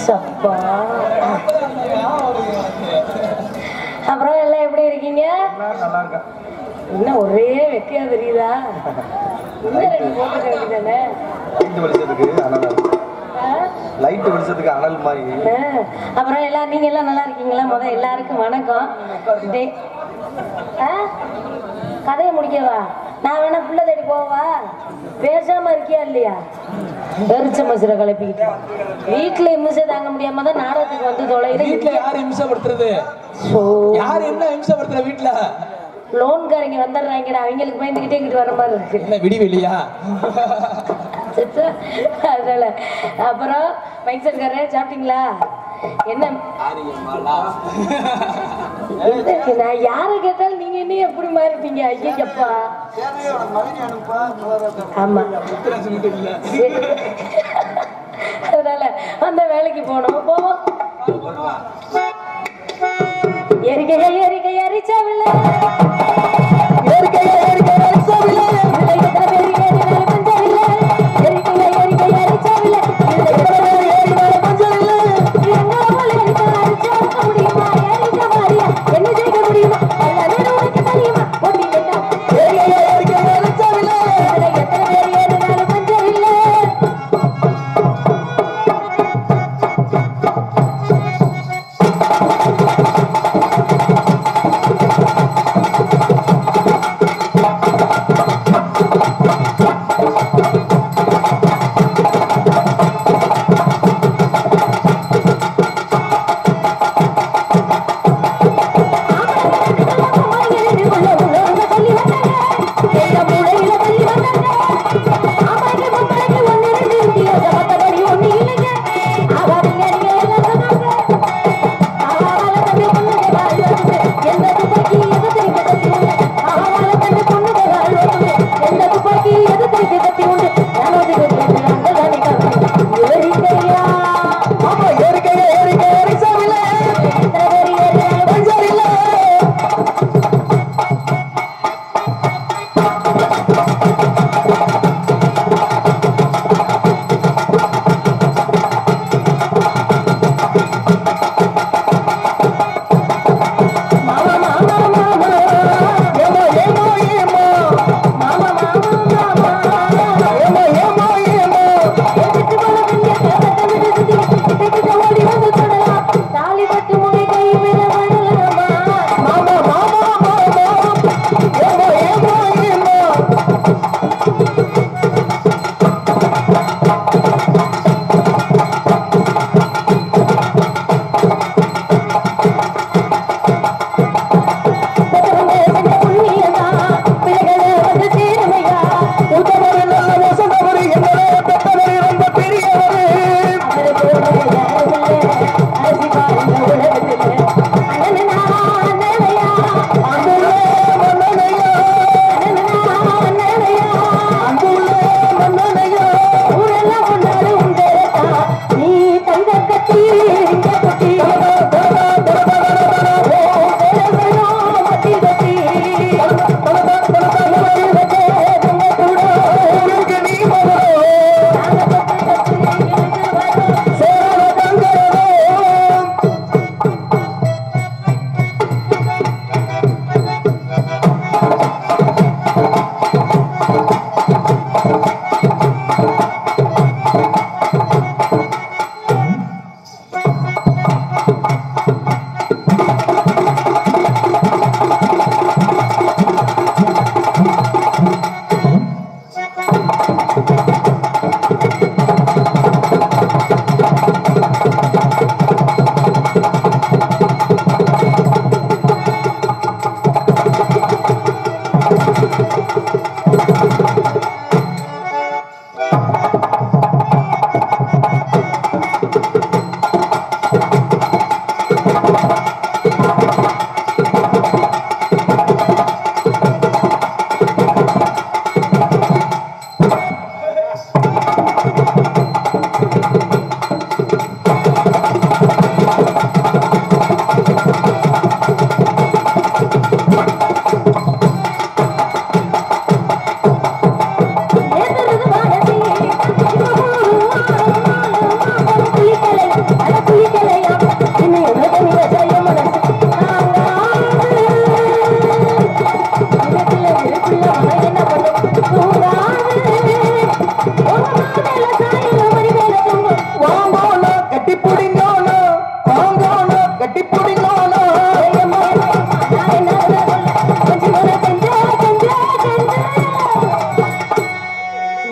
சப்பா. அப்புறம் எல்லாம் எப்படி இருக்கீங்க? என்ன ஒரே வெக்கையா தெரியுதா? அப்புறம் எல்லாம் நீங்க எல்லாம் நல்லா இருக்கீங்களா? முதல் எல்லாருக்கும் வணக்கம். கதையை முடிக்கவா? நான் வேணா புள்ள தேடி போவா? பேசாம இருக்கியா இல்லையா? எரிச்ச மசுரை கிளப்பிக்கிட்டு வீட்டுல இம்சை தாங்க முடியாம தான் நாடகத்துக்கு வந்து தொலைது. வீட்டுல யாரு இம்சப்படுத்துறது? யாரு என்ன இம்சப்படுத்துற? வீட்டுல லோன்காரங்க வந்துடுறாங்கடா, அவங்களுக்கு பயந்துகிட்டே இங்கிட்டு வர மாதிரி இருக்கு. என்ன விடிவெளியா? அதனால அப்புறம் மைக்சர்காரே சாப்பிட்டீங்களா? என்ன நான் யாரை கேட்டாலும் நீங்க என்ன எப்படி மாறிட்டீங்க? ஐயப்பா. ஆமா, அதனால அந்த வேலைக்கு போனோம். போவோம். எரிக்கைய எரிக்கைய எரிச்சவில்லை, எரிக்கைய எரிக்கைய எரிச்சவில்லை,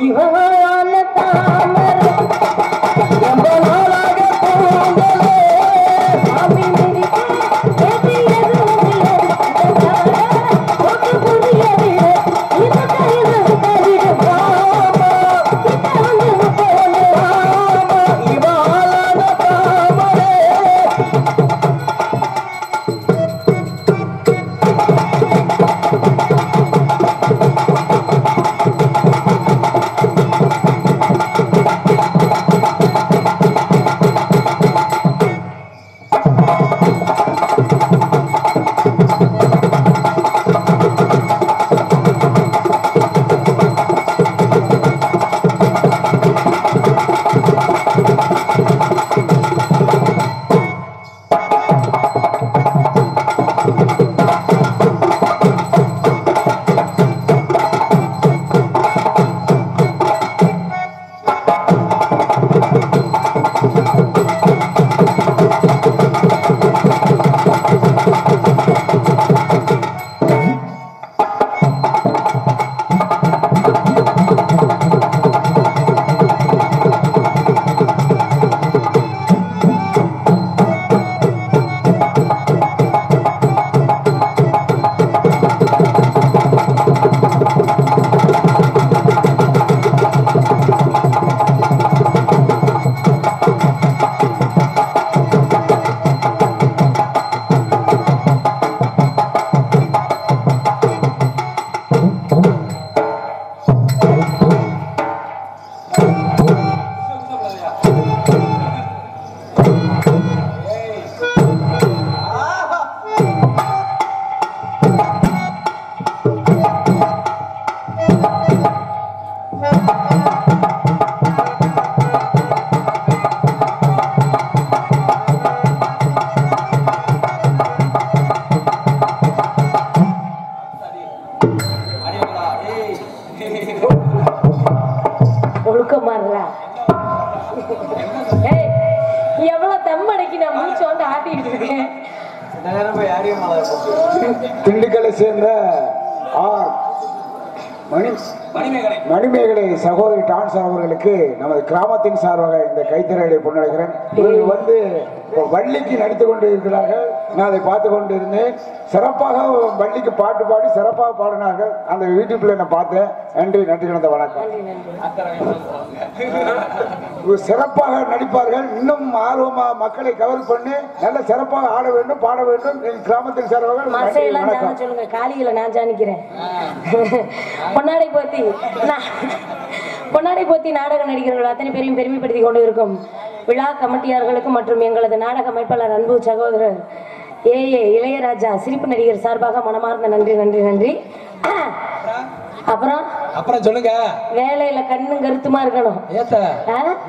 இவனால தாமரை ரொம்ப நாளாக போகலே சாமி மிதிக்க எது எதுவும் இல்லை ஒட்டு புரியவில்லை இது கையில் தவிர ராமா கிட்ட வந்து போன ராமா இவனால தாமரை ஒழுக்கமாடுறா எவ்வளவு தம்மடைக்கு நான் மூச்சு வந்து ஆட்டிட்டு இருக்கேன். திண்டுக்கலை சேர்ந்த ஆர் மணிமேகலை சகோதரி டான்ஸ் அவர்களுக்கு நமது கிராமத்தின் சார்பாக இந்த கைத்தறலை பொன்னடைகிறேன். இவர்கள் வந்து வள்ளிக்கு நடித்து கொண்டு இருக்கிறார்கள். நான் அதை பார்த்து கொண்டு இருந்தேன். சிறப்பாக வள்ளிக்கு பாட்டு பாடி சிறப்பாக பாடினார்கள். அந்த யூடியூப்ல நான் பார்த்தேன். நன்றி நன்றி கலந்த வணக்கம். சிறப்பாக நடிப்பார்கள். இன்னும் ஆர்வமாக மக்களை கவர் பண்ணி நல்ல சிறப்பாக ஆட வேண்டும் பாட வேண்டும். எங்கள் கிராமத்தின் சார்பாக வணக்கம். சொல்லுங்க காலிகளை நான் ஜானிக்கிறேன். பொன்னாடை போத்தி நாடக நடிகர்கள் அத்தனை பேரையும் பெருமைப்படுத்திக் கொண்டு இருக்கும் விழா கமிட்டியார்களுக்கும் மற்றும் எங்களது நாடக அமைப்பாளர் அன்பு சகோதரர் இளையராஜா சிரிப்பு நடிகர் சார்பாக மனமார்ந்த நன்றி நன்றி நன்றி. அப்புறம் சொல்லுங்க. வேலையில கண்ணும் கருத்துமா இருக்கணும்.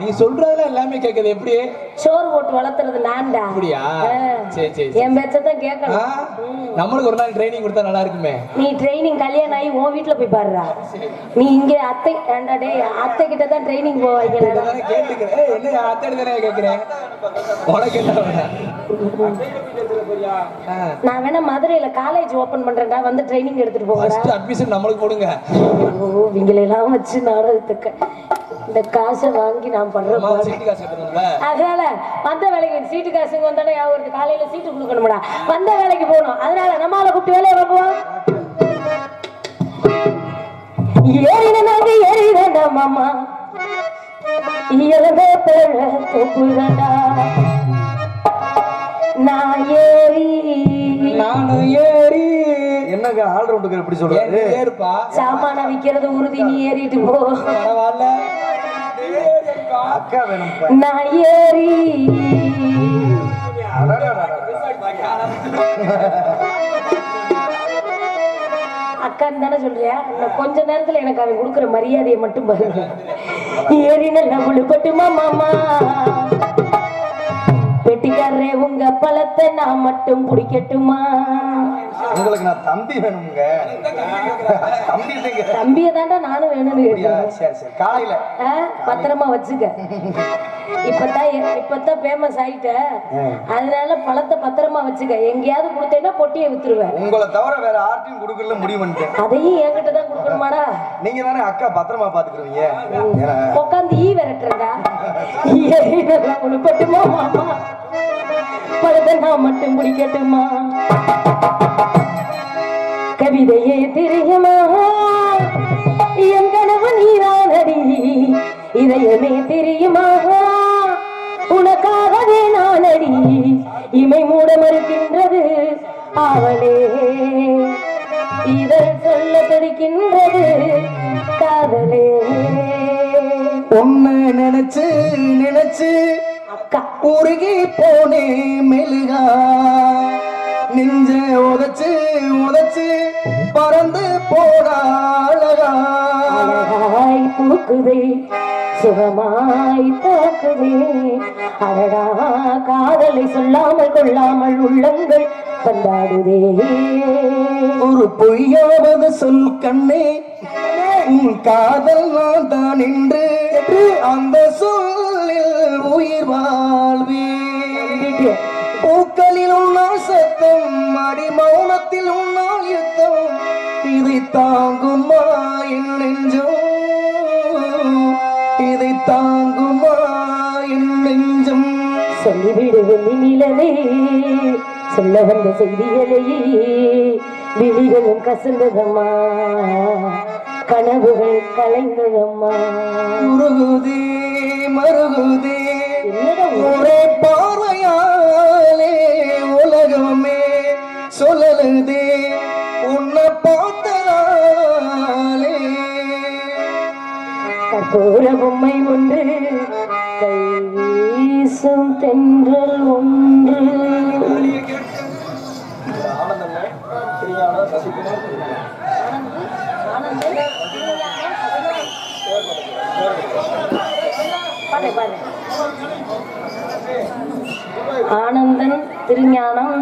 நீ சொல்றதுல எல்லாமே கேக்குது. எப்படி சோறு போட்டு வளர்த்துறது நான்டா. அப்படியா? சரி சரி. என் பேச்சதான் கேட்கணும். நம்மளுக்கு ஒரு நாள் ட்ரைனிங் கொடுத்தா நல்லா இருக்குமே. நீ ட்ரைனிங் கல்யாணம் ஆகி உன் வீட்டுல போய் பாருடா. நீ இங்க அத்தை அத்தை கிட்ட தான் ட்ரைனிங் போவாங்க. கேட்டுக்கிறேன். என்ன அத்தை தானே கேட்கிறேன். உனக்கு என்ன? நான் வேணா மதுரையில காலேஜ் ஓபன் பண்றேன்டா, வந்து ட்ரைனிங் எடுத்துட்டு போங்க. அட்மிஷன் நம்மளுக்கு போடுங்க. இவங்களெல்லாம் வச்சு நாடகத்துக்கு இந்த காசை வாங்கி நான் பண்றேன். அதனால வந்த வேலைக்கு சீட்டு காசுங்க வந்தாலே அவருக்கு காலையில சீட்டு கொடுக்கணும்டா. வந்த வேலைக்கு போகணும். அதனால நம்மளால கூப்பிட்டு வேலையை பார்ப்போம். ஏறின நாங்க ஏறிடா மாமா இயலவே பேர தொப்புடா. நான் ஏறி என்னங்க ஆல் ரவுண்டுக்கு எப்படி சொல்றாரு? ஏறுப்பா. சாமான விக்கிறது உறுதி. நீ ஏறிட்டு போ. பரவாயில்ல. அக்கா வேணும். நான் ஏறி அக்கான்னு தானே சொல்றியா? கொஞ்ச நேரத்துல எனக்கு அவன் கொடுக்குற மரியாதையை மட்டும் பாருங்க. ஏறி நல்லா விழுப்பட்டுமா மாமா பெட்டிக்காரே உங்க பழத்தை நான் மட்டும் பிடிக்கட்டுமா? உங்களுக்கு நான் தம்பி வேணுங்க. தம்பியை தாண்டா நானும் வேணும்னு கேட்கிறேன். சரி சரி, காலையில பத்திரமா வச்சுக்க. இப்பதான் ஃபேமஸ் ஆயிட்ட, அதனால பழத்தை பத்திரமா வச்சுக்க. எங்கேயாவது கொடுத்தேன்னா பொட்டியை வித்துருவேன். உங்களை தவிர வேற ஆர்டியும் கொடுக்கல முடிவு பண்ணிட்டேன். அதையும் என்கிட்ட தான் கொடுக்கணுமாடா? நீங்க தானே அக்கா பத்திரமா பாத்துக்கிறீங்க. உட்காந்து ஈ விரட்டுறதா? உனப்பட்டுமா மாமா? பழத்தை நான் மட்டும் பிடிக்கட்டுமா? கவிதையே தெரியுமா? என் கனவு நீரானடி. இதயமே தெரியுமா? உனக்காகவே நானடி. இமை மூட மறுக்கின்றது அவளே. இதழ் சொல்ல துடிக்கின்றது காதலே. உன்னை நினைச்சு நினைச்சு அக்கா உருகி போனே மெழுகா. நெஞ்ச உதச்சு உதச்சு பறந்து போடாளகா. அழகாய் பூக்குதே சுகமாய் தாக்குதே. அழகா காதலை சொல்லாமல் கொள்ளாமல் உள்ளங்கள் கொண்டாடுதே. ஒரு பொய்யாவது சொல் கண்ணே, உன் காதல் நான் தான் என்று அந்த சொல்லில் உயிர் வாழ்வே. பூக்களில் உன்னால் சத்தம், அடி மௌனத்தில் உன்னால் யுத்தம். இதை தாங்குமா என் நெஞ்சம், இதை தாங்குமா என் நெஞ்சம். சொல்லிவிடு வெள்ளி நிலவே, சொல்ல வந்த செய்திகளையே. விழிகளும் கசந்ததம்மா, கனவுகள் கலைந்ததம்மா. உருகுதே மருகுதே என்னடா ஒரே பார்வையாலே உலகமே சொல்லலுதே உன்னை பார்த்ததாலே. கற்பூர பொம்மை ஒன்று, கை வீசும் தென்றல் ஒன்று. ஆனந்தன் திருஞானம்,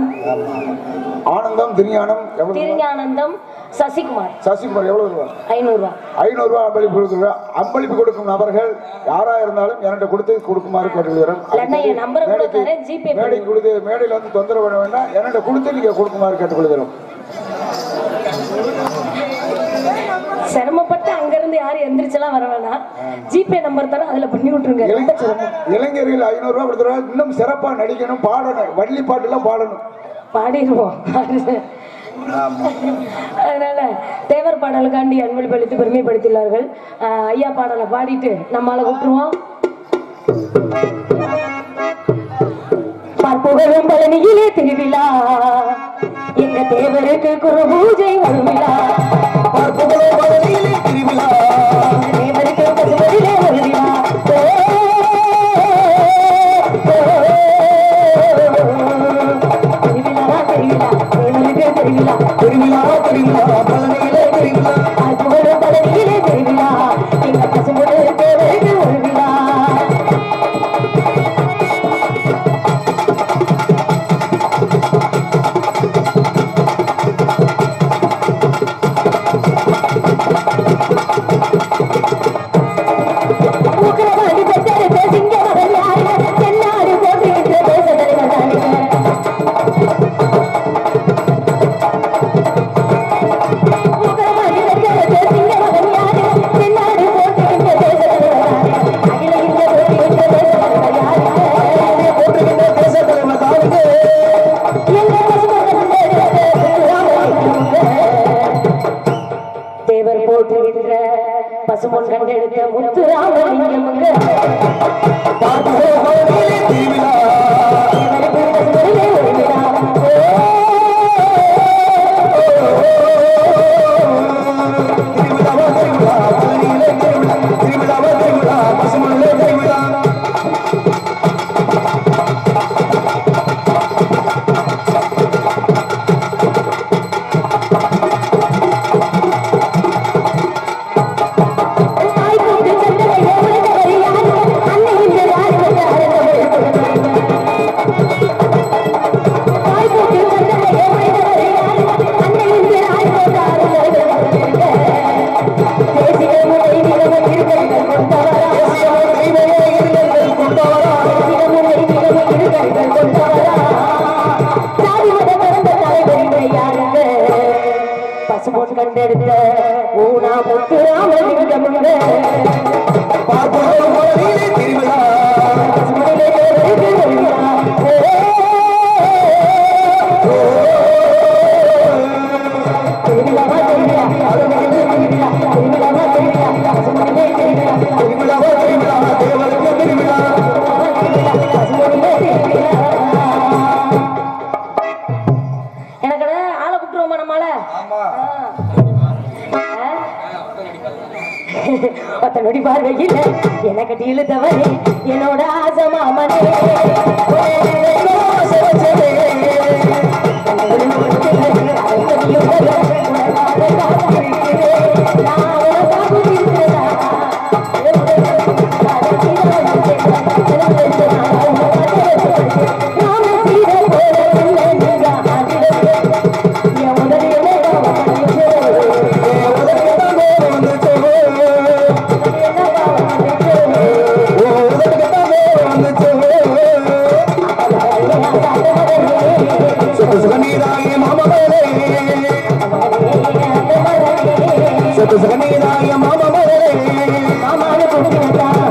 ஆனந்தம் திருஞானம் திருஞானந்தம் சசிகுமார். சசிகுமார் எவ்வளவு ரூபா? 500 ரூபாய். 500 ரூபாய் அன்பளிப்பு கொடுக்குறேன். அன்பளிப்பு கொடுக்கும் நபர்கள் யாரா இருந்தாலும் என்கிட்ட கொடுக்குமாறு கேட்டுக்கிறேன். என் நம்பரை கூட தரேன், ஜிபே மேடை கொடுத்து மேடையில் வந்து தொந்தரவு பண்ண வேண்டாம். என்கிட்ட கொடுத்து நீங்க கொடுக்குமாறு கேட்டுக்கொள்கிறோம். சிரமப்பட்டு அங்க இருந்து யாரும் எந்திரிச்செல்லாம் வர வேணாம். ஜிபே நம்பர் தர அதுல பண்ணி விட்டுருங்க. இளைஞர்கள் 500 ரூபாய் கொடுத்துருவா. இன்னும் சிறப்பா நடிக்கணும், பாடணும், வள்ளி பாட்டு எல்லாம் பாடணும். பாடிடுவோம். அதனால தேவர் பாடலுக்காண்டி அன்பளிப்பு அளித்து பெருமைப்படுத்தியுள்ளார்கள். ஐயா பாடலை பாடிட்டு நம்மால கூப்பிட்டுருவோம். பார்ப்புகளும் பழனியிலே திருவிழா, எங்க தேவருக்கு குரு பூஜை வருவிழா. பார்ப்புகளும் பழனியிலே திருவிழா, தேவருக்கு பசுபதியிலே வருவிழா. திருவிழா திருவிழா திருவிழா பழனியிலே திருவிழா. பார்ப்புகளும் பழனியிலே திருவிழா, எங்க பசுபதி தேவருக்கு ஒரு விழா. உக்கிரவாதி பெற்றெடுத்த சிங்க மகன் யாரு? தென்னாடு போற்றுகின்ற தேச தலைவர் தானுங்க. உக்கிரவாதி பெற்றெடுத்த சிங்க மகன் யாரு? தென்னாடு போற்றுகின்ற தேச தலைவர் தானுங்க. அகில இந்திய போற்றுகின்ற தேச தலைவர் யாரு? போற்றுகின்ற தேச தலைவர் தானுங்க. எங்க பசுமகன் தேவர் போற்றுகின்ற பசுமொன் கண்டெடுத்த முத்துராமலிங்கமுங்க. பார்ப்புகளும் பழனியிலே திருவிழா, தேவருக்கு பசுபதியிலே ஒரு விழா. திருவிழாவா திருவிழா பழனியிலே திருவிழா, திருவிழாவா திருவிழா பசுமணிலே திருவிழா. தாய் கூட்டு சந்தனை உலகவர் யாரு? அன்னை இந்த யாரு வந்து அரங்கமே கொடுத்தாங்க. பசுபோன் கண்டெடுத்த ஊனா முத்துராமலிங்கம் எனக்கு ஆளை கூப்பிட்டுருவோமா நம்மால ஒத்த நொடி பார்வையில் என்ன கட்டி இழுத்தவனே என்னோட ஆசை மாமனே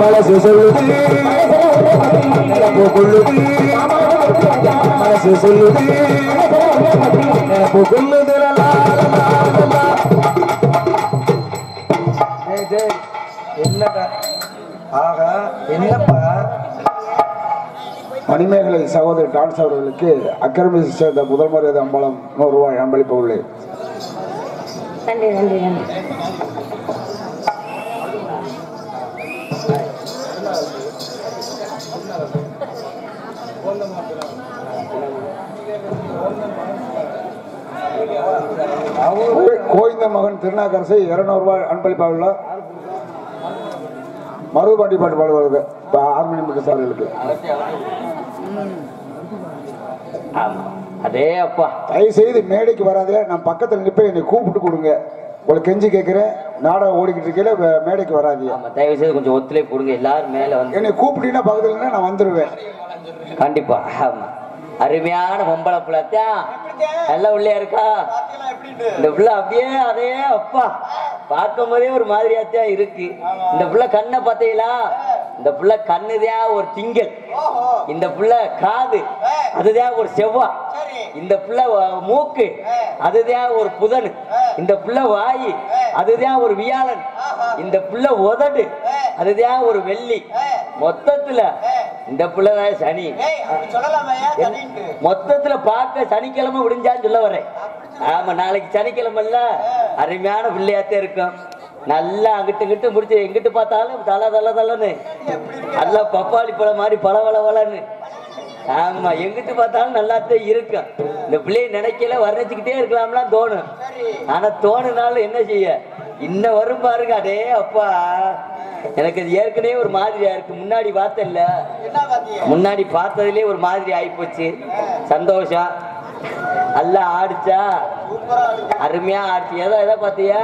மனசு சொல்லுது என்னடா ஆகா என்னப்பா மணிமேகலை சகோதரி டான்ஸ் அவர்களுக்கு அக்கரமி சேர்ந்த முதல் மரியாதை அம்பலம் ₹100 அன்பளிப்பு உள்ளே. நன்றி நன்றி நன்றி. கோவிந்த மகன் திருநாக்கரசை ₹200 அன்பளிப்பாக மருதுபாண்டி பாட்டு பாடுவார்கள் ஆர்மணி சார்களுக்கு. அதே அப்பா தயவு செய்து மேடைக்கு வராதே, நான் பக்கத்தில் நிற்பேன், என்னை கூப்பிட்டு கொடுங்க. உங்களுக்கு கெஞ்சி கேட்கிறேன், நாடகம் ஓடிக்கிட்டு இருக்கல மேடைக்கு வராதியா. தயவு செய்து கொஞ்சம் ஒத்துழைப்பு கொடுங்க. எல்லாரும் மேல வந்து என்னை கூப்பிட்டீங்கன்னா பக்கத்துல நான் வந்துடுவேன் கண்டிப்பா. ஆமா, அருமையான பொம்பளை பிள்ளைத்தான் நல்லா உள்ளே இருக்கா. இந்த பிள்ளை அப்படியே அதே அப்பா பார்க்கும் போதே ஒரு மாதிரியாத்தான் இருக்கு. இந்த பிள்ளை கண்ணை பார்த்தீங்களா? இந்த பிள்ளை கண்ணுதான் ஒரு திங்கள், இந்த பிள்ளை காது அதுதான் ஒரு செவ்வாய், இந்த பிள்ளை மூக்கு அதுதான் ஒரு புதன், இந்த பிள்ளை வாய் அதுதான் ஒரு வியாழன், இந்த பிள்ளை உதடு அதுதான் ஒரு வெள்ளி. மொத்தத்துல இந்த பிள்ளைதான் சனி. மொத்தத்துல பார்க்க சனிக்கிழமை விடிஞ்சான்னு சொல்ல வரேன். ஆமா, நாளைக்கு சனிக்கிழமை இல்ல, அருமையான பிள்ளையாத்தே இருக்கும். நல்லா அங்கிட்டு கிட்டு முடிச்சு எங்கிட்டு பார்த்தாலும் தலன்னு நல்லா பப்பாளி பழம் மாதிரி பளவளன்னு. ஆமா, எங்கிட்டு பார்த்தாலும் நல்லாத்தான் இருக்கும். இந்த பிள்ளைய நினைக்கல வர்ணிச்சுக்கிட்டே இருக்கலாம்லாம் தோணும். ஆனா தோணுனாலும் என்ன செய்ய, இன்னும் வரும் பாருங்க. அடே அப்பா, எனக்கு அது ஏற்கனவே ஒரு மாதிரியா இருக்கு. முன்னாடி பார்த்தல, முன்னாடி பார்த்ததுலயே ஒரு மாதிரி ஆயிப்போச்சு. சந்தோஷம். நல்லா ஆடிச்சா, அருமையா ஆடிச்சு. எதை பாத்தியா?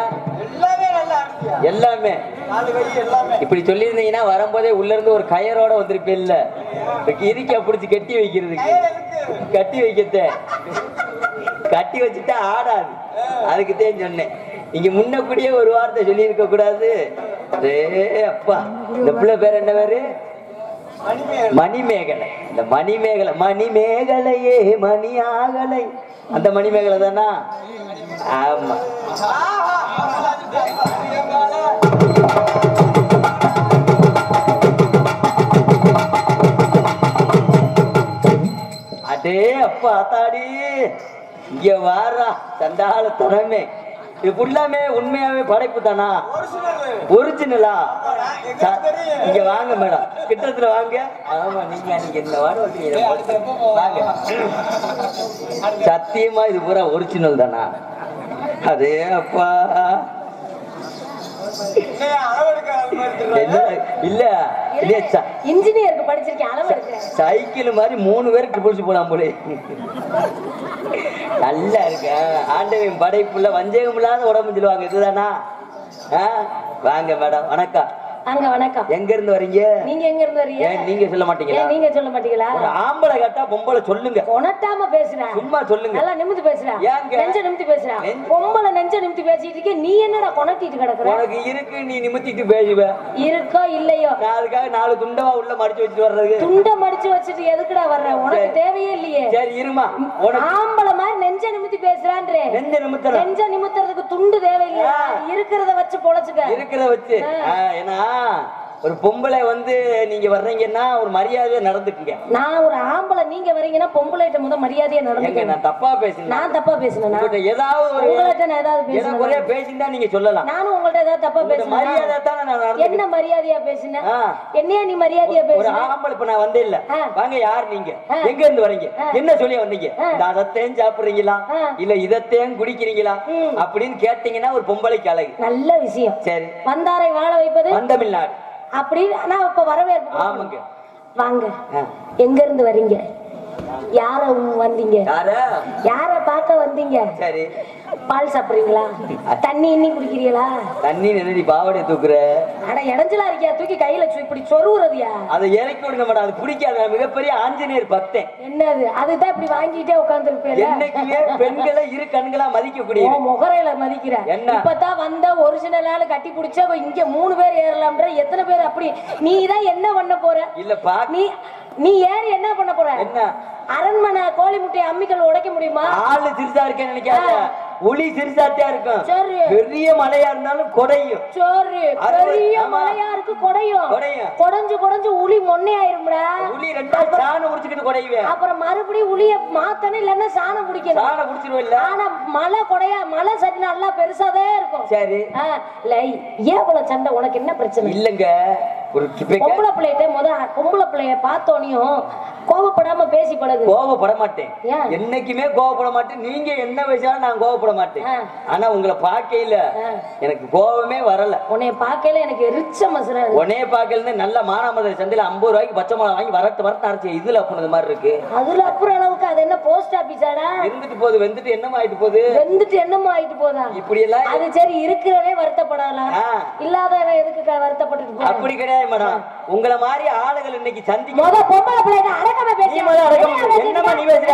எல்லாமே இப்படி சொல்லியிருந்தீங்கன்னா வரும்போதே உள்ள இருந்து ஒரு கயரோட வந்திருப்பேன்ல, இருக்க பிடிச்சி கட்டி வைக்கிறதுக்கு. கட்டி வைக்கத்த கட்டி வச்சுட்டா ஆடாது. அதுக்குத்தான் சொன்னேன், இங்க முன்னக்கூடியே ஒரு வார்த்தை சொல்லி இருக்க கூடாது. அப்பா, இந்த பிள்ளை பேர் என்ன பேரு? மணிமேகலை. இந்த மணிமேகலை, மணிமேகலையே மணி ஆகலை, அந்த மணிமேகலை தானா? ஆமா. அதே அப்பா ஆத்தாடி, இங்க வாரா சண்டால தனமே. இது ஃபுல்லாமே உண்மையாவே படைப்பு தானா? ஒரிஜினலா? இங்க வாங்க மேடம், கிட்டத்துல வாங்க. ஆமா, நீங்க என்ன வாங்க, சத்தியமா இது பூரா ஒரிஜினல் தானா? அதே அப்பா, இல்ல இன்ஜினியருக்கு படிச்சிருக்கேன், அளவு எடுக்கிறேன். சைக்கிள் மாதிரி 3 பேருக்கு பிடிச்சு போலாம் போல. நல்லா இருக்க ஆண்டவன் படைப்புள்ள வஞ்சகம் இல்லாத உடம்பு சொல்லுவாங்க. இதுதானா? வாங்க மேடம், வணக்கம். அங்க வணக்கம். எங்க இருந்து வரீங்க? நீங்க எங்க இருந்து வரீங்க? நீங்க சொல்ல மாட்டீங்களா? நீங்க சொல்ல மாட்டீங்களா? ஒரு ஆம்பளை கேட்டா பொம்பளை சொல்லுங்க. உனட்டாம பேசுறேன். சும்மா சொல்லுங்க. நல்லா நிமிந்து பேசுறேன். நெஞ்ச நிமிந்து பேசுறேன். பொம்பளை நெஞ்ச நிமிந்து பேசிட்டு இருக்கே, நீ என்னடா கொணட்டிட்டு கிடக்குற? உனக்கு இருக்கு, நீ நிமித்திட்டு பேசுவ. இருக்கோ இல்லையோ? நான் அதுக்காக 4 துண்டவா உள்ள மடிச்சு வச்சுட்டு வர்றது. துண்டை மடிச்சு வச்சுட்டு எதுக்குடா வர்ற? உனக்கு தேவையே இல்லையே. சரி இருமா. ஆம்பளை மாதிரி நெஞ்ச நிமித்தி பேசுறான்றே. நெஞ்ச நிமித்துறதுக்கு துண்டு தேவையில்லை. இருக்கிறத வச்சு பொழைச்சுக்க. இருக்கிறத வச்சு ஏன்னா ஒரு பொம்பளை வந்து நீங்க வர்றீங்கன்னா ஒரு மரியாதையா நடந்துக்குங்க. நான் ஒரு ஆம்பளை, நீங்க வரீங்கன்னா பொம்பளைட்ட முத மரியாதையா நடந்துக்க. நான் தப்பா பேசுறேன். நான் தப்பா பேசுனேனா? ஏதாவது ஒரு உங்கள்ட்ட நான் ஏதாவது பேசுறேன். ஒரே பேசினா நீங்க சொல்லலாம். நானும் உங்கள்ட்ட ஏதாவது தப்பா பேசுறேன். மரியாதை தான நான் நடந்துக்க. என்ன மரியாதையா பேசினேன்? என்னையா நீ மரியாதையா பேசுற? ஒரு ஆம்பளை இப்ப நான் வந்தே இல்ல. வாங்க, யார் நீங்க? எங்க இருந்து வரீங்க? என்ன சொல்லி வந்தீங்க? அதத்தையும் சாப்பிடுறீங்களா இல்ல இதத்தையும் குடிக்கிறீங்களா அப்படின்னு கேட்டீங்கன்னா ஒரு பொம்பளைக்கு அழகு. நல்ல விஷயம். சரி, வந்தாரை வாழ வைப்பது வந்தமிழ்நாடு அப்படின்னு. ஆனா இப்ப வரவேற்பு. ஆமாங்க. வாங்க, எங்க இருந்து வரீங்க? யார வந்தீங்க? யார பார்க்க வந்தீங்க? சரி, பால் சாப்பிடுறீங்களா? தண்ணி இன்னி குடிக்கிறீங்களா? தண்ணி நினைடி பாவடைய தூக்குற. அட இடைஞ்சலா இருக்கியா? தூக்கி கையில இப்படி சொருவுறதியா? அதை இறக்கி விடுங்க மேடம். அது பிடிக்காது. மிகப்பெரிய ஆஞ்சநேயர் பக்தன். என்னது அதுதான் இப்படி வாங்கிட்டே உட்கார்ந்து இருப்பேன். என்னைக்குமே பெண்களை இரு கண்களா மதிக்கக்கூடிய முகரையில மதிக்கிற. இப்பதான் வந்த ஒரிஜினலால கட்டி பிடிச்சா இங்க 3 பேர் ஏறலாம்ன்ற. எத்தனை பேர் அப்படி? நீ தான் என்ன பண்ண போற? இல்லப்பா, நீ ஏறி என்ன பண்ண போற? என்ன அரண்மனை கோழி முட்டையை அம்மிக்கல் உடைக்க முடியுமா? ஆளு சிறுசா இருக்கேன்னு நினைக்காத. ஒளி சிறுசாத்தியா இருக்கும். பெரிய மலையா இருந்தாலும் கொடையும். பெரிய மலையா இருக்கு கொடையும். கொடைஞ்சு கொடைஞ்சு உளி மொன்னையாயிரும்டா. உளி ரெண்டா சாணம் உடிச்சிட்டு கொடையுவேன். அப்புறம் மறுபடியும் உளிய மாத்தணும், இல்லன்னா சாணம் குடிக்கணும். சாணம் குடிச்சிருவேன் இல்ல. ஆனா மலை கொடையா, மலை சரி நல்லா பெருசாதே இருக்கும். சரி, ஏன் இவ்வளவு சண்டை? உனக்கு என்ன பிரச்சனை? இல்லங்க, ஒரு பொம்பளை பிள்ளைகிட்ட பொம்பளை பிள்ளைய பார்த்தோனையும் கோபப்படாம பேசி பழகு. கோபப்பட மாட்டேன், என்னைக்குமே கோபப்பட மாட்டேன். நீங்க என்ன பேசினாலும் நான் கோபப்பட மாட்டேன். ஆனா உங்களை பார்க்கையில எனக்கு கோபமே வரல. உன்னைய பார்க்கையில எனக்கு எரிச்ச மசுர. உன்னைய பார்க்கையில நல்ல மானாமதுரை சந்தையில 50 ரூபாய்க்கு பச்சை மிளகா வாங்கி வரட்டு அரைச்சி இதுல அப்புறம் மாதிரி இருக்கு. அதுல அப்புறம் அளவுக்கு அது என்ன போஸ்ட் ஆபீஸாடா? இருந்துட்டு போகுது. வெந்துட்டு என்னமா ஆயிட்டு போகுது? வெந்துட்டு என்னமா ஆயிட்டு போதா? இப்படி எல்லாம் அது சரி, இருக்கிறவனே வருத்தப்படலாம், இல்லாதவன் எதுக்கு வருத்தப்பட்டு? அப்படி கிடையாது மேடம். உங்களை மாதிரி ஆளுகள் இன்னைக்கு சந்திக்க பொம்பளை பிள்ளைங்க அடக்கமா பேசி என்னமா நீ பேசுற?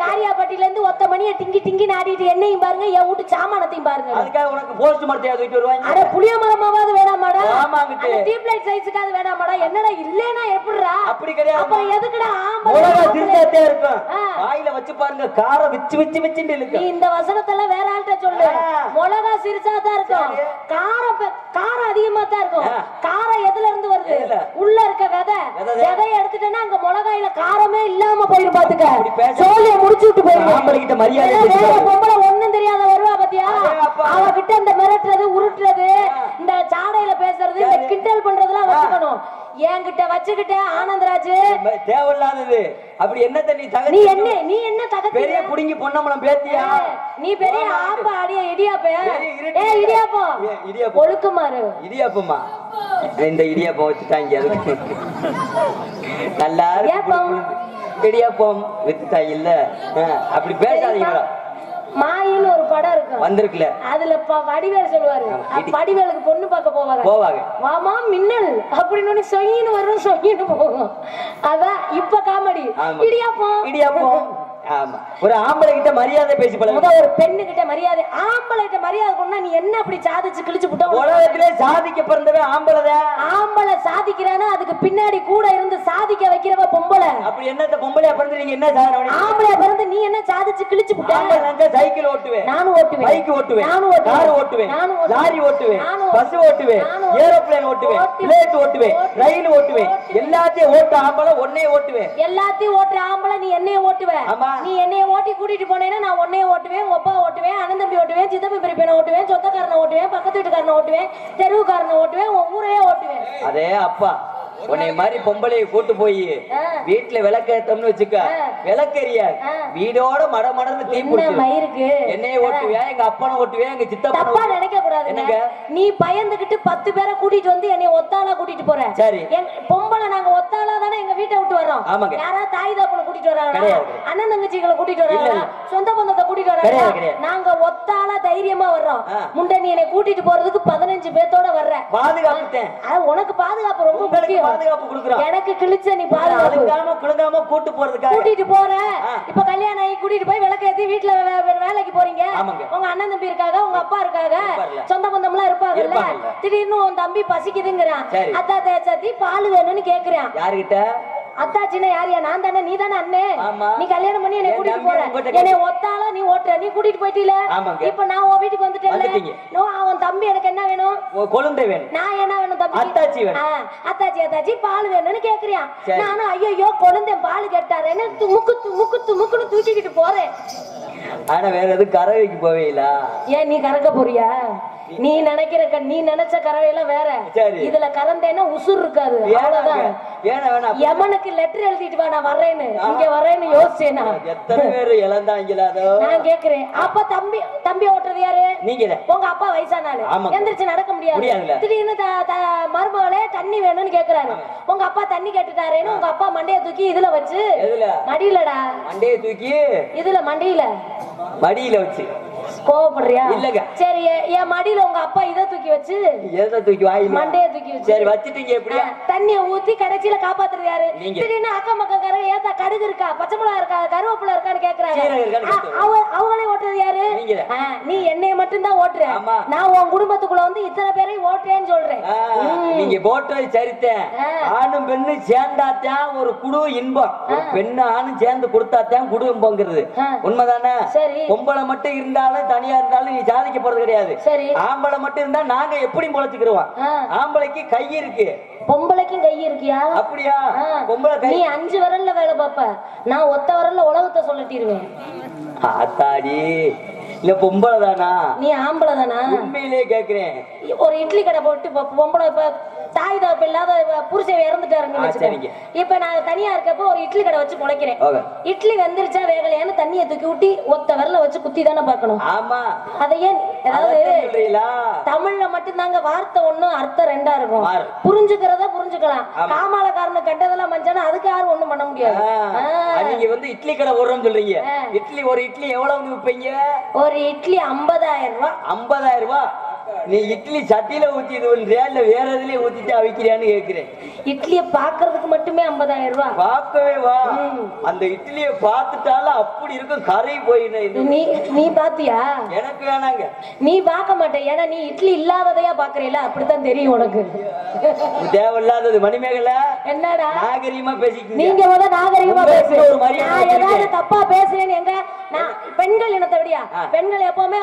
காரியாபட்டியில இருந்து ஒத்த மணியை டிங்கி டிங்கி நாடிட்டு என்னையும் பாருங்க, என் வீட்டு சாமானத்தையும் பாருங்க. அதுக்காக உனக்கு போஸ்ட் மரத்தையாவது வருவாங்க. புளிய மரமாவது வேணாமாடா? Tube light சைஸுக்காவது வேணாமாடா? என்னடா இல்லன்னா எப்படிடா? அப்படி கிடையாது. அப்புறம் எதுக்குடா ஆம்பளை இருக்கும்? வாயில வச்சு பாருங்க, கார விச்சு விச்சு விச்சுன்னு இருக்கு. நீ இந்த வசனத்தெல்லாம் வேற ஆள்கிட்ட சொல்லு. மிளகா சிறுசா தான் இருக்கும், காரம் அதிகமா தான் இருக்கும். காரம் எதுல இருந்து வருது? உள்ள இருக்க விதையை எடுத்துட்டேன்னா அங்க மிளகாயில காரமே இல்லாம போயிரு. பாத்துக்க, சோழிய முடிச்சு விட்டு போயிரு. பொம்பளை ஒண்ணும் தெரியாத வருவா பாத்தியா? அவகிட்ட இந்த மிரட்டுறது, உருட்டுறது, இந்த சாடையில பேசுறது, இந்த கிண்டல் பண்றதெல்லாம் வச்சுக்கணும். என்கிட்ட வச்சுக்கிட்ட ஆனந்தராஜ் தேவையில்லாதது. அப்படி என்ன நீ என்ன தகதி? பெரிய புடிங்கி பொன்னம்பலம் பேத்தியா? நீ பெரிய ஆப்ப அடிய இடியாப்ப. இடியாப்பம் ஒழுக்குமாறு. இடியாப்பமா? இந்த இடியாப்பம் வச்சுட்டாங்க. அதுக்கு நல்லா இடியாப்பம் வித்துட்டாங்க இல்ல. அப்படி பேசாதீங்களா? மாயின்னு ஒரு படம் இருக்கு, வந்திருக்குல. அதுல வடிவேல் சொல்லுவாரு, வடிவேலுக்கு பொண்ணு பார்க்க போவாங்க. வாமா மின்னல் அப்படின்னு சொயின்னு வரும், சொயின்னு போகும். அதான் இப்ப காமெடி. இடியாப்பம். ஆமா, ஒரு ஆம்பளை கிட்ட மரியாதை பேசி பழகு. ஒரு பெண்ணு கிட்ட மரியாதை, ஆம்பளை கிட்ட மரியாதை கொண்டா நீ என்ன அப்படி சாதிச்சு கிழிச்சு விட்ட? உலகத்திலே சாதிக்க பிறந்தவே ஆம்பளை. ஆம்பளை சாதிக்கிறானா அதுக்கு பின்னாடி கூட இருந்து சாதிக்க வைக்கிறவ பொம்பளை. அப்படி என்னத்த பொம்பளையா பிறந்து நீங்க என்ன சாதனை? ஆம்பளையா பிறந்து நீ என்ன சாதிச்சு கிழிச்சு விட்ட? சைக்கிள் ஓட்டுவேன், நானும் ஓட்டுவேன். பைக் ஓட்டுவேன், நானும் ஓட்டுவேன். கார் ஓட்டுவேன், லாரி ஓட்டுவேன், பஸ் ஓட்டுவேன், ஏரோப்ளேன் ஓட்டுவேன், பிளேட் ஓட்டுவேன், ரயில் ஓட்டுவேன். எல்லாத்தையும் ஓட்ட ஆம்பளை, ஒன்னையே ஓட்டுவேன். எல்லாத்தையும் ஓட்டுற ஆம்பளை நீ என்னைய ஓட்டுவேன். நீ என்னைய ஓட்டி கூட்டிட்டு போனேன்னா நான் உன்னைய ஓட்டுவேன், உங்க அப்பா ஓட்டுவேன், அண்ணன் தம்பி ஓட்டுவேன், சித்தப்பி பெரியப்பனை ஓட்டுவேன், சொந்தக்காரனை ஓட்டுவேன், பக்கத்து வீட்டுக்காரனை ஓட்டுவேன், தெருவுக்காரனை ஓட்டுவேன், உன் ஊரையே ஓட்டுவேன். அதே அப்பா உன்னை மாதிரி பொம்பளையை கூட்டு போய் வீட்டுல விளக்கேத்தம்னு வச்சுக்க விளக்கறியா வீடோட மடமடன்னு தீ மயிருக்கு என்னைய ஓட்டுவியா எங்க அப்பனை ஓட்டுவியா எங்க சித்தப்பா நினைக்க கூடாது. நீ பயந்துகிட்டு 10 பேரை கூட்டிட்டு வந்து என்னை ஒத்தாளா கூட்டிட்டு போற. சரி பொம்பளை நாங்க ஒத்தாளா தானே எங்க வீட்டை விட்டு வரோம். யாராவது தாய் தாப்பனை கூட்டிட்டு வராங்க, அண்ணன் தங்கச்சிகளை கூட்டிட்டு வராங்க, சொந்த பந்தத்தை கூட்டிட்டு வராங்க. நாங்க ஒத்தாளா தைரியமா வர்றோம். முண்டை நீ என்னை கூட்டிட்டு போறதுக்கு 15 பேத்தோட வர்ற. பாதுகாப்புட்டேன். உனக்கு பாதுகாப்பு ரொம்ப முக்கியம். பாதுகாப்பு கொடுக்குறோம். எனக்கு கிழிச்ச நீ பாதுகாப்பு குழுங்காம கூட்டு போறதுக்கு கூட்டிட்டு போற. இப்ப கல்யாணம் ஆகி கூட்டிட்டு போய் விளக்கேத்தி வீட்டுல வேலைக்கு போறீங்க. உங்க அண்ணன் தம்பி இருக்காங்க, உங்க அப்பா இருக்காங்க, சொந்த பந்தம் எல்லாம் இருப்பாங்கல்ல. திடீர்னு உன் தம்பி பசிக்குதுங்கிறான், அத்தா தேச்சாத்தி பால் வேணும்னு கேக்குறான். யாருகிட்ட? அத்தாச்சின்னா யாரியா? நான் தானே. நீ தானே அண்ணன். நீ கல்யாணம் பண்ணி என்னை கூட்டிட்டு போற. என்னை ஒத்தால நீ ஓட்டுற. நீ கூட்டிட்டு போயிட்டீல. இப்ப நான் உன் வீட்டுக்கு வந்துட்டேன். அவன் தம்பி எனக்கு என்ன வேணும்? கொழுந்தை வேணும். நான் என்ன வேணும் தம்பி? அத்தாச்சி வேணும். அத்தாச்சி பால் வேணும்னு கேக்குறியான். நானும் ஐயோ குழந்தை பால் கேட்டாரு முக்குன்னு தூக்கிக்கிட்டு போறேன். ஆனா வேற எது கறவைக்கு போவீங்களா? ஏன் நீ கறக்க போறியா? நீ நினைச்ச கறவை எல்லாம் வேற. இதுல கறந்தேன்னா உசுர் இருக்காது. எமனுக்கு லெட்டர் எழுதிட்டு வா நான் வர்றேன்னு. இங்க வர்றேன்னு யோசிச்சேனா? எத்தனை பேர் இழந்தாங்களா? நான் கேக்குறேன். அப்ப தம்பி ஓட்டுறது யாரு? நீங்க. உங்க அப்பா வயசானாரு, எந்திரிச்சு நடக்க முடியாது. திடீர்னு மருமகளே தண்ணி வேணும்னு கேக்குறாரு. உங்க அப்பா தண்ணி கேட்டுட்டாருன்னு உங்க அப்பா மண்டைய தூக்கி இதுல வச்சு, மடியிலடா மண்டைய தூக்கி இதுல மடியில வச்சு கோவப்படுறியா? இல்லங்க. சரி என் மடியில உங்க அப்பா இதை தூக்கி வச்சு மண்டைய தூக்கி வச்சு சரி வச்சுட்டீங்க. எப்படியா தண்ணிய ஊத்தி கடைசியில காப்பாத்துறது யாரு? திடீர்னு அக்கம் பக்கம் ஏத்தா கடுகு இருக்கா, பச்சை மிளகா இருக்கா, கருவேப்பிலை இருக்கான்னு கேக்குறாங்க. அவங்களே ஓட்டுறது யாரு? நீ என்னைய மட்டும் தான் ஓட்டுற. நான் உன் குடும்பத்துக்குள்ள வந்து இத்தனை பேரையும் ஓட்டுறேன்னு சொல்றேன். நீங்க போட்டது சரித்தேன். ஆணும் பெண்ணு சேர்ந்தாத்தான் ஒரு குடு இன்பம். பெண்ணு ஆணும் சேர்ந்து கொடுத்தாத்தான் குடு இன்பங்கிறது உண்மைதானே? பொம்பளை மட்டும் இருந்தாலும் தனியா இருந்தாலும் நீ சாதிக்க போறது கிடையாது. ஆம்பளை மட்டும் இருந்தா நாங்க எப்படி பொழைச்சுக்கிறோம்? ஆம்பளைக்கு கை இருக்கு, பொம்பளைக்கும் கை இருக்கியா? அப்படியா? பொம்பளை நீ 5 விரல்ல வேலை பாப்ப, நான் ஒத்த விரல்ல உலகத்தை சொல்லட்டிடுவேன். ஆத்தாடி இல்ல பொம்பளை தானா? நீ ஆம்பளை தானா? உண்மையிலே கேக்குறேன். ஒரு இட்லி கடை போட்டு பொம்பளை இப்ப தாய் தாப்பு இல்லாத புருஷன் இறந்துட்டாருங்க. இப்ப நான் தனியா இருக்கப்ப ஒரு இட்லி கடை வச்சு முளைக்கிறேன். இட்லி வெந்துருச்சா வேகலையான்னு தண்ணியை தூக்கி ஊட்டி ஒத்த விரல வச்சு குத்தி தானே பாக்கணும். ஆமா. அதை ஏன் அதாவது தமிழ்ல மட்டும் தாங்க வார்த்தை ஒண்ணு அர்த்தம் 2ஆ இருக்கும். புரிஞ்சுக்கிறத புரிஞ்சுக்கலாம். காமாலக்காரனு கண்டதெல்லாம் மஞ்சானா அதுக்கு யாரும் ஒண்ணும் பண்ண முடியாது. நீங்க வந்து இட்லி கடை ஓடுறோம்னு சொல்றீங்க. இட்லி ஒரு இட்லி எவ்வளவு விற்பீங்க? ஒரு இட்லி 50,000 ரூபாய். 50,000 ரூபாய். நீ இட்லி சட்டியில ஊத்தி இது இல்ல வேற எதுலயே ஊத்திட்டு அவிக்கிறியான்னு கேக்குறேன். இட்லிய பாக்குறதுக்கு மட்டுமே 50,000 ரூபாய். பார்க்கவே வா, அந்த இட்லிய பாத்துட்டாலும் அப்படி இருக்கும் கரை போயிடு. நீ பாத்தியா? எனக்கு வேணாங்க. நீ பார்க்க மாட்டே, ஏன்னா நீ இட்லி இல்லாததையா பாக்குறீல, அப்படித்தான் தெரியும் உனக்கு. தேவையில்லாதது மணிமேகலை. என்னடா நாகரிகமா பேசிக்க? நீங்க நாகரிகமா பேசுற ஒரு மரியாதை. ஏதாவது தப்பா பேசுறேன்னு எங்க? நான் பெண்கள் இனத்தை விடியா? பெண்கள் எப்பவுமே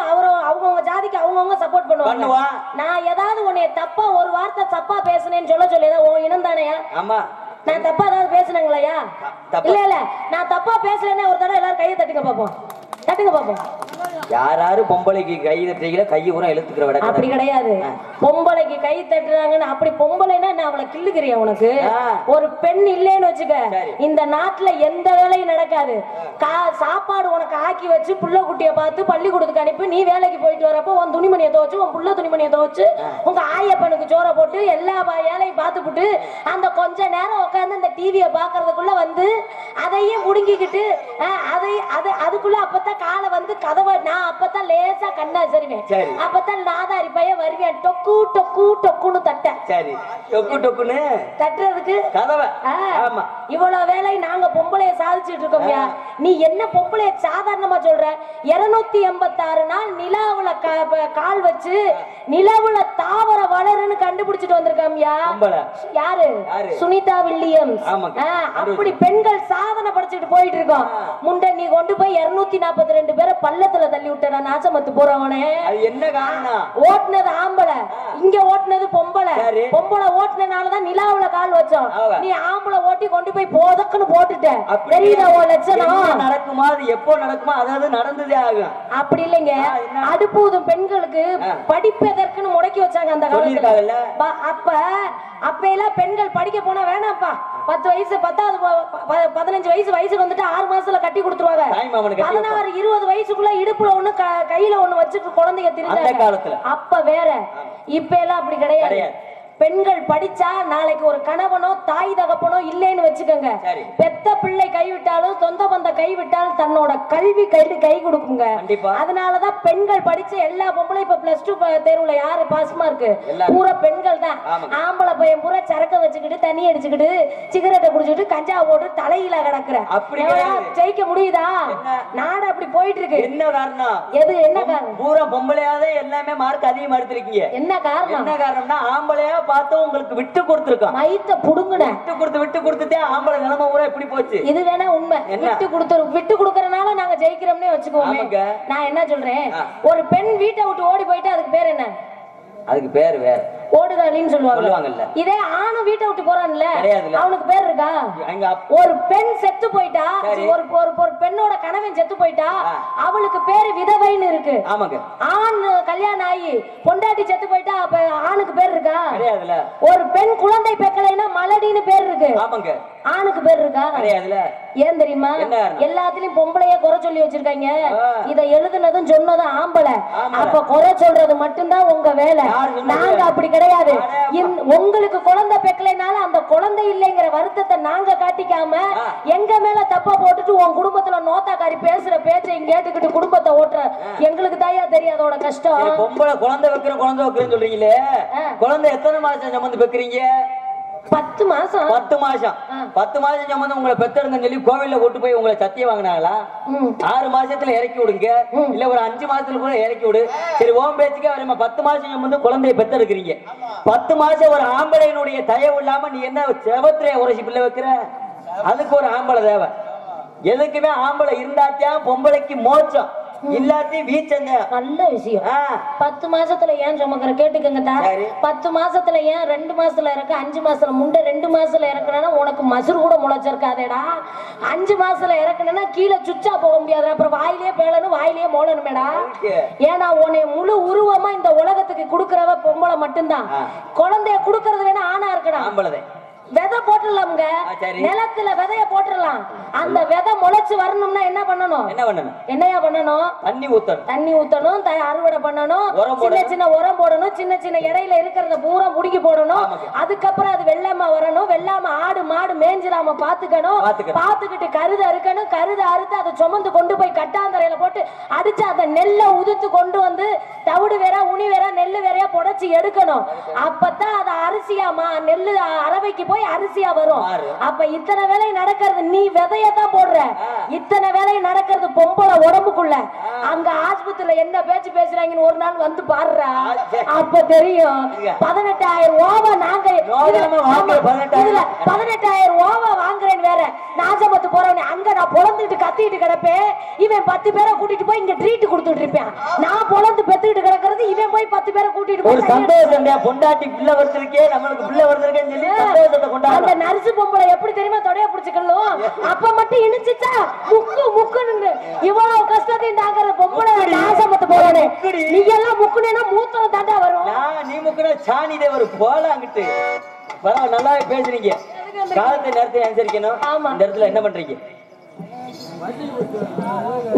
அவங்க ஜாதிக்கு அவங்கவுங்க சப்போர்ட் பண்ணுவாங்க. நான் ஏதாவது உன்னை தப்பா ஒரு வார்த்தை தப்பா பேசுனேன்னு சொல்லி உன் இனம் தானையா? ஆமா. நான் தப்பா ஏதாவது பேசுனேங்களையா? இல்ல நான் தப்பா பேசலன்னா ஒரு தடவை எல்லாரும் கையை தட்டுங்க பாப்போம். தட்டுங்க பாப்போம். யாராரு பொம்பளைக்கு கை தட்டுறீங்களா? கையை கூட இழுத்துக்கிற விட அப்படி கிடையாது. பொம்பளைக்கு கை தட்டுறாங்கன்னு அப்படி பொம்பளைன்னா நான் அவளை கிள்ளுக்கிறியா? உனக்கு ஒரு பெண் இல்லைன்னு வச்சுக்க, இந்த நாட்டுல எந்த வேலையும் நடக்காது. சாப்பாடு உனக்கு ஆக்கி வச்சு புள்ள குட்டிய பார்த்து பள்ளிக்கூடத்துக்கு அனுப்பி நீ வேலைக்கு போயிட்டு வரப்போ உன் துணிமணியை துவச்சு, உன் புள்ள துணிமணியை துவச்சு, உங்க ஆயப்பனுக்கு சோற போட்டு எல்லா வேலையும் பார்த்துப்புட்டு அந்த கொஞ்ச நேரம் உட்காந்து இந்த டிவியை பாக்குறதுக்குள்ள வந்து அதையும் முடுங்கிக்கிட்டு அதுக்குள்ள அப்பதான் காலை வந்து கதவை நான் அப்பதான் லேசா கண்ணா சரிவேன். அப்பதான் நாதாரி பையன் வருவேன். டொக்கு டொக்கு டொக்குன்னு தட்ட. சரி, டொக்கு டொக்குன்னு தட்டுறதுக்கு கதவை. ஆமா, இவ்வளவு வேலை நாங்க பொம்பளைய சாதிச்சுட்டு இருக்கோம். நீ என்ன பொம்பளைய சாதாரணமா சொல்ற? 286 நாள் நிலாவுல கால் வச்சு நிலவுல தாவர வளருன்னு கண்டுபிடிச்சிட்டு வந்திருக்காம்யா. யாரு? சுனிதா வில்லியம்ஸ். அப்படி பெண்கள் சாதனை படைச்சிட்டு போயிட்டு இருக்கோம். முண்டை நீ கொண்டு போய் 242 பேரை பள்ளத்துல தள்ளி விட்டா நாசமத்து போறவனே. என்ன காரணம்? ஓட்டுனது ஆம்பளை, இங்க ஓட்டுனது பொம்பளை. பொம்பளை ஓட்டுனதுனாலதான் நிலாவுல கால் வச்சோம். நீ ஆம்பளை ஓட்டி கொண்டு போய் போதக்குன்னு போட்டுட்ட. தெரியுதா உன் லட்சணம்? நடக்குமா? அது எப்போ நடக்குமா? அதாவது நடந்ததே ஆகும். அப்படி இல்லைங்க. அடுப்பூதும் பெண்களுக்கு படிப்பு எதற்குன்னு முடக்கி வச்சாங்க அந்த காலத்துல. அப்ப எல்லாம் பெண்கள் படிக்க போனா வேணாம்ப்பா 10 வயசு 10வது 15 வயசுக்கு வந்துட்டு 6 மாசத்துல கட்டி கொடுத்துருவாங்க. 16 20 வயசுக்குள்ள இடுப்புல ஒண்ணு கையில ஒண்ணு வச்சுட்டு குழந்தைய திரிஞ்சாங்க. அப்ப வேற, இப்ப எல்லாம் அப்படி கிடையாது. பெண்கள் படிச்சா நாளைக்கு ஒரு கணவனோ தாய் தகப்பனோ இல்லைன்னு வச்சுக்கோங்க, பெத்த பிள்ளை கைவிட்டாலும் சொந்த பந்த கைவிட்டாலும் தன்னோட கல்வி கை கொடுக்குங்க. அதனாலதான் பெண்கள் படிச்ச எல்லா பொம்பளையும் இப்ப +2 தேர்வுல யாரு பாஸ் மார்க்? பூரா பெண்கள் தான். ஆம்பளை பையன் பூரா சரக்க வச்சுக்கிட்டு தண்ணி அடிச்சுக்கிட்டு சிகரெட்டை குடிச்சுட்டு கஞ்சா போட்டு தலையில கிடக்குற. ஜெயிக்க முடியுதா? நாடு அப்படி போயிட்டு இருக்கு. என்ன காரணம்? என்ன காரணம்? பூரா பொம்பளையாவே எல்லாமே மார்க் அதிகமா எடுத்திருக்கீங்க. என்ன காரணம்? என்ன காரணம்னா ஆம்பளையா பார்த்து உங்களுக்கு விட்டு கொடுத்துருக்கோம். மைத்த புடுங்குன விட்டு கொடுத்துட்டே ஆம்பளை நிலைமை ஊரா எப்படி போச்சு? இது வேணா உண்மை. விட்டு கொடுக்கறனால நாங்க ஜெயிக்கிறோம்னே வச்சுக்கோங்க. நான் என்ன சொல்றேன், ஒரு பெண் வீட்டை விட்டு ஓடி போயிட்டு அதுக்கு பேர் என்ன? அதுக்கு பேர் வேற ஓடுகாலின்னு சொல்லுவாங்கல்ல. இதே ஆணும் வீட்டை விட்டு போறான்ல, அவனுக்கு பேர் இருக்கா? ஒரு பெண் செத்து போயிட்டா, ஒரு பெண்ணோட கணவன் செத்து போயிட்டா அவளுக்கு பேரு விதவைன்னு இருக்கு. ஆண் கல்யாணம் ஆகி பொண்டாட்டி செத்து போயிட்டா அப்ப ஆணுக்கு பேர் இருக்கா? ஒரு பெண் குழந்தை பெக்கலைன்னா மலடின்னு பேர் இருக்கு. ஆணுக்கு பேர் இருக்கா? ஏன் தெரியுமா? எல்லாத்துலயும் பொம்பளைய குறை சொல்லி வச்சிருக்காங்க. இத எழுதுனதும் சொன்னதும் ஆம்பளை. அப்ப குறை சொல்றது மட்டும்தான் உங்க வேலை. நாங்க அப்படி கிடையாது. உங்களுக்கு குழந்தை பெக்கலைனால அந்த குழந்தை இல்லைங்கிற வருத்தத்தை நாங்க காட்டிக்காம எங்க மேல தப்பா போட்டுட்டு உன் குடும்பத்துல நோத்தாக்காரி பேசுற பேச்சை கேட்டுக்கிட்டு குடும்பத்தை ஓட்டுற எங்களுக்கு தாயா தெரியாதோட கஷ்டம். பொம்பளை குழந்தை வைக்கிறேன்னு சொல்றீங்களே, குழந்தை எத்தனை மாசம் சம்பந்து பெக்கிறீங்க? 10 மாசம். 10 மாசம் சம்பந்தம் உங்களை பெத்தெடுங்கன்னு சொல்லி கோவில்ல கூட்டு போய் உங்களை சத்தியம் வாங்கினாங்களா? 6 மாசத்துல இறக்கி விடுங்க, இல்ல ஒரு 5 மாசத்துல கூட இறக்கி விடு. சரி, ஓம் பேச்சுக்கே வரமா 10 மாசம் சம்பந்தம் குழந்தைய பெத்தெடுக்கிறீங்க. 10 மாசம் ஒரு ஆம்பளையினுடைய தயவு இல்லாம நீ என்ன செவத்திரைய உரைச்சி பிள்ளை வைக்கிற? அதுக்கு ஒரு ஆம்பளை தேவை. எதுக்குமே ஆம்பளை இருந்தாத்தான் பொம்பளைக்கு மோட்சம், இல்லாத்தையும் வீச்சங்க. நல்ல விஷயம். 10 மாசத்துல ஏன் சுமக்கிற கேட்டுக்கங்கடா. 10 மாசத்துல ஏன் 2 மாசத்துல இறக்க, 5 மாசத்துல முண்டை 2 மாசத்துல இறக்குனா உனக்கு மசுறு கூட முளைச்சிருக்காதேடா. 5 மாசத்துல இறக்குனா கீழே சுச்சா போக முடியாது. அப்புறம் வாயிலே பேளணும் வாயிலே மோளணுமேடா. ஏன்னா உன்னை முழு உருவமா இந்த உலகத்துக்கு குடுக்கறவ பொம்பளை மட்டும்தான். குழந்தைய குடுக்கறது வேணா ஆணா இருக்கணும். ஆம்பளை விதை போட்டுடலாம்ங்க, நிலத்துல விதைய போட்டுடலாம். அந்த விதை முளைச்சு வரணும்னா என்ன பண்ணணும்? என்னையா பண்ணணும்? தண்ணி ஊத்தணும், அறுவடை பண்ணணும், சின்ன சின்ன உரம் போடணும், சின்ன சின்ன இடையில இருக்கிறத பூரா முடுக்கி போடணும். அதுக்கப்புறம் அது வெள்ளாம வரணும். வெள்ளாம ஆடு மாடு மேஞ்சிடாம பாத்துக்கணும். பாத்துக்கிட்டு கருத அறுக்கணும். கருத அறுத்து அதை சுமந்து கொண்டு போய் கட்டாந்தரையில போட்டு அடிச்சு அந்த நெல்லை உதுத்து கொண்டு வந்து தவிடு வேற உனி வேற நெல்லு வேறையா புடைச்சு எடுக்கணும். அப்பதான் அது அரிசியாமா நெல்லு அரவைக்கு போய் அரிசியா வரும். அப்ப இத்தனை வேலை நடக்கிறது நீ விதையத்தான் போடுற. இத்தனை வேலை நடக்கிறது பொம்பளை உடம்புக்குள்ள. அங்க ஆஸ்பத்திரியில என்ன பேச்சு பேசுறாங்கன்னு ஒரு நாள் வந்து பாருடா, அப்ப தெரியும். 18,000 ஓவா நாங்க 18,000 ஓவா வாங்குறேன்னு வேற நாசமத்து போறவனே. அங்க நான் பொழந்துட்டு கத்திட்டு கிடப்பேன், இவன் 10 பேரை கூட்டிட்டு போய் இங்க ட்ரீட் கொடுத்துட்டு இருப்பேன். நான் பொழந்து பெத்துக்கிட்டு கிடக்கிறது, இவன் போய் 10 பேரை கூட்டிட்டு போய் சந்தோஷம். பொண்டாட்டி பிள்ளை வருத்திருக்கே, நம்மளுக்கு பிள்ளை வருத்திருக்கேன்னு சொல்லி சந்தோஷத்தை கொண்டாடுறோம். அந்த நரிசு பொம்பளை எப்படி தெரியுமா தொடைய பிடிச்சுக்கணும்? அப்ப மட்டும் இனிச்சுச்சா முக்குன்னு இவ்வளவு கஷ்டத்தையும் தாக்குற பொம்பளை நாசமத்து போறனே. நீ எல்லாம் முக்குனேனா மூத்தம் தாண்டா வரும். நீ முக்குனா சாணி தேவர் போலாங்கிட்டு நல்லாவே பேசுறீங்க. காலத்தை நேரத்தை அனுசரிக்கணும். இந்த இடத்துல என்ன பண்றீங்க?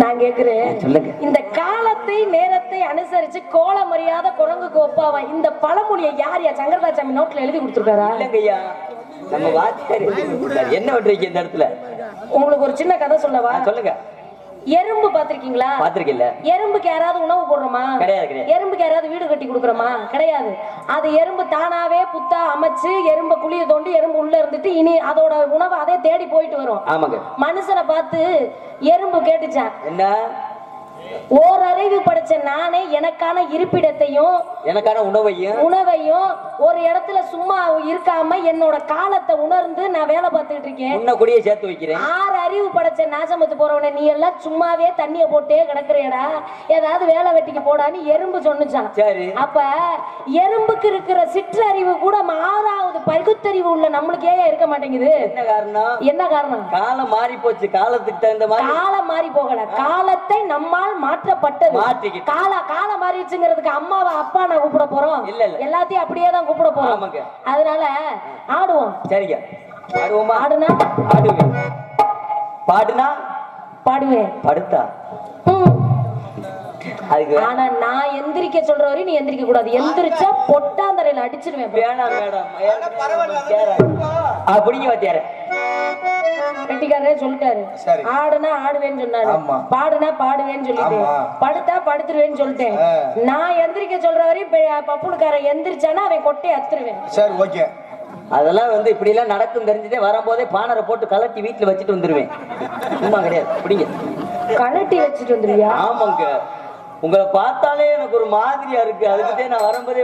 நான் கேக்குறேன், இந்த காலத்தை நேரத்தை அனுசரிச்சு கோல மரியாதை குரங்குக்கு ஒப்பாவன் இந்த பழமொழியை யார் சங்கரதாசாமி நோட்ல எழுதி கொடுத்துருக்காரா? இல்லைங்கய்யா, நம்ம வாத்தியார் என்ன பண்றீங்க இந்த இடத்துல? உங்களுக்கு ஒரு சின்ன கதை சொல்லவா? சொல்லுங்க. எறும்பு பாத்திருக்கீங்களா? பாத்திருக்கீல்ல. எறும்புக்கு யாராவது உணவு போடுறோமா? கிடையாது. எறும்புக்கு யாராவது வீடு கட்டி கொடுக்குறோமா? கிடையாது. அது எறும்பு தானாவே புத்தா அமைச்சு எறும்பு குழிய தோண்டி எறும்பு உள்ள இருந்துட்டு இனி அதோட உணவை அதே தேடி போயிட்டு வரும். ஆமாங்க. மனுஷனை பார்த்து எறும்பு கேட்டுச்சான், என்ன? ஓரறிவு படைச்ச நானே எனக்கான இருப்பிடத்தையும் எனக்கான உணவையும் ஒரு இடத்துல சும்மா இருக்காம என்னோட காலத்தை உணர்ந்து நான் வேலை பார்த்துட்டு இருக்கேன். உன்னையே சேர்த்து வைக்கிறேன். 6 அறிவு படைச்ச நாசமத்து போறவனே நீ எல்லாம் சும்மாவே தண்ணிய போட்டே கிடக்குறேடா, ஏதாவது வேலை வெட்டிக்கு போடான்னு எறும்பு சொன்னுச்சான். அப்ப எறும்புக்கு இருக்கிற சிற்றறிவு கூட 6வது பகுத்தறிவு உள்ள நம்மளுக்கு ஏன் இருக்க மாட்டேங்குது? என்ன காரணம்? காலம் மாறி போச்சு. காலத்துக்கு தகுந்த மாதிரி காலம் மாறி போகல, காலத்தை நம்மால் மாற்றப்பட்டது. காலம் மாறிடுச்சுங்கிறதுக்கு அம்மாவை அப்பா கூப்பிட போறோம். இல்ல, இல்ல. எல்லாத்தையும் அப்படியே தான் கூப்பிட போறோம். ஆமாங்க. அதனால ஆடுவோம். சரிங்க, ஆடுவோமா? ஆடுனா ஆடுவேன். பாடுனா பாடுவேன். படுத்தா ம். அதுக்கு ஆனா நான் எந்திரிக்க சொல்ற வரையும் நீ எந்திரிக்க கூடாது. எந்திரிச்சா பொட்டாந்தரையில அடிச்சிருவேன். வேணாம் மேடம், அப்படிங்க வாத்தியார வெட்டிக்காரரே சொல்லிட்டாரு. சரி. ஆடுனா ஆடுவேன்னு சொன்னாரு. ஆமா. பாடுனா பாடுவேன்னு சொல்லிட்டு ஆமா. படுத்தா படுத்துருவேன்னு சொல்லிட்டேன். நான் எந்திரிக்க சொல்ற வரையும் பப்புனுக்காரன் எந்திரிச்சானா அவன் கொட்டையை அத்துருவேன். சரி, ஓகே. அதெல்லாம் வந்து இப்படி எல்லாம் நடக்கும் தெரிஞ்சுட்டே வரும்போதே பானரை போட்டு கலட்டி வீட்டுல வச்சுட்டு வந்துருவேன். சும்மா கிடையாது, அப்படிங்க கலட்டி வச்சுட்டு வந்துருவியா? ஆமாங்க, உங்களை பார்த்தாலே எனக்கு ஒரு மாதிரியா இருக்கு. அதுக்கிட்டே நான் வரும்போதே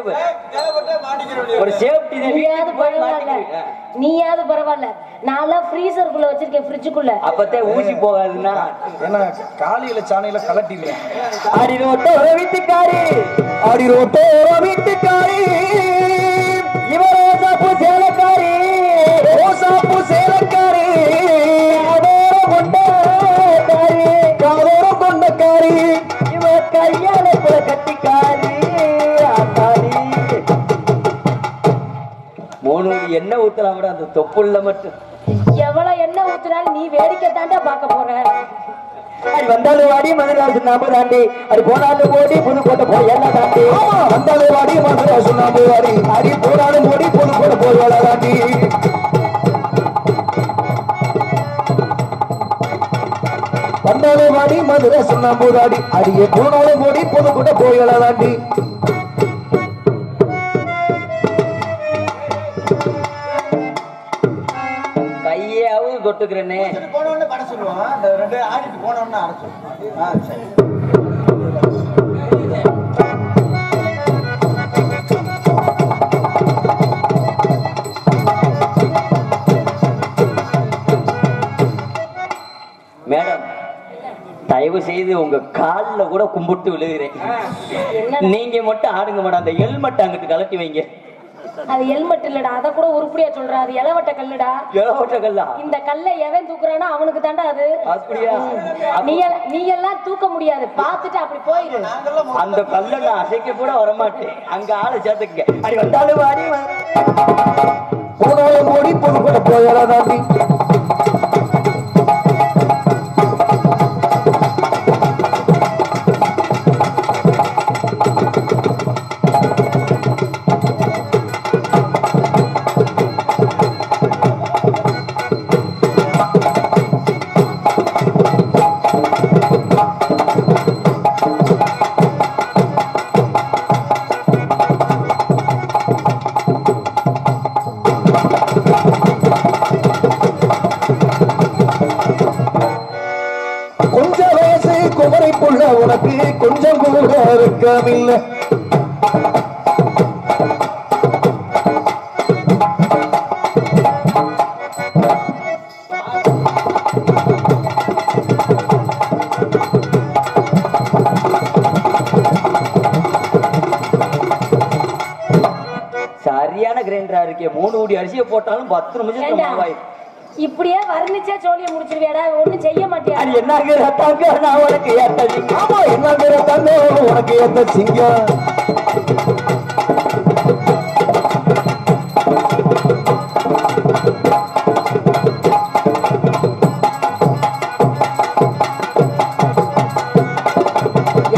ஒரு சேஃப்டி நீயாவது பரவாயில்ல. நான் ஃப்ரீசருக்குள்ள வச்சிருக்கேன், ஃப்ரிட்ஜுக்குள்ள. அப்பத்தே ஊசி போகாதுன்னா என்ன காலையில சாணையில கலட்டிடுவேன். அடி ரோட்டோ வீட்டுக்காரி, அடி ரோட்டோ வீட்டுக்காரி, இவ ரோசாப்பூ சேலக்காரி, ரோசாப்பூ சேலக்காரி, காதோரம் கொண்டக்காரி, இவ கையால புல கட்டிக்காரி. மூணு எண்ணெய் ஊத்தலாம் விட அந்த தொப்புள்ள மட்டும். எவ்வளவு எண்ணெய் ஊத்துனாலும் நீ வேடிக்கை தாண்டா பார்க்க போற. அடி வந்தாலும் வாடி மதுராசு நாம தாண்டி, அடி போனாலும் ஓடி புதுக்கோட்டை போய் எல்லாம் தாண்டி. வந்தாலும் வாடி மதுராசு நாம வாடி, அடி போனாலும் ஓடி புதுக்கோட்டை போய் எல்லாம் தாண்டி. வந்தாலும் வாடி மதுராசு நாம வாடி, அடியே போனாலும் ஓடி புதுக்கோட்டை போய் எல்லாம் தாண்டி. கையாவது தொட்டுக்கிறேனே. போனோன்னு பட சொல்லுவான். அந்த ரெண்டு ஆடிட்டு போனோம்னா அரைச்சு. சரி. மேடம், தயவு செய்து உங்க காலில் கூட கும்பிட்டு விழுகிறேன். நீங்க மட்டும் ஆடுங்க மேடம். அந்த ஹெல்மெட் அங்கிட்டு கலட்டி வைங்க. அது ஹெல்மெட் இல்லடா, அத கூட உருப்படியா சொல்ற. அது இளவட்ட கல்லுடா. இளவட்ட கல்லா? இந்த கல்லை எவன் தூக்குறானோ அவனுக்கு தாண்டா அது. அப்படியா? நீ எல்லாம் தூக்க முடியாது. பார்த்துட்டு அப்படி போயிரு. அந்த கல்லை நான் அசைக்க கூட வரமாட்டேன். அங்க ஆளை சேர்த்துக்க. அடி வந்தாலும் வாடி, போனாலும் ஓடி புதுக்கோட்டை போய் எல்லாம் தாண்டி. கொஞ்ச வயசு குமரைக்குள்ள உனக்கு கொஞ்சம் கூட இருக்கமில்லை. சரியான கிரைண்டரா இருக்கே. 3 கோடி அரிசியை போட்டாலும் 10 நிமிஷம் மாவாய். இப்படியே வர்ணிச்சே சோழிய முடிச்சிருவியாடா? ஒண்ணும் செய்ய மாட்டியா? அது என்னங்கிற தங்க நான் உனக்கு ஏத்த சிங்கம். ஆமா, என்னங்கிற தங்க உனக்கு ஏத்த சிங்கம்.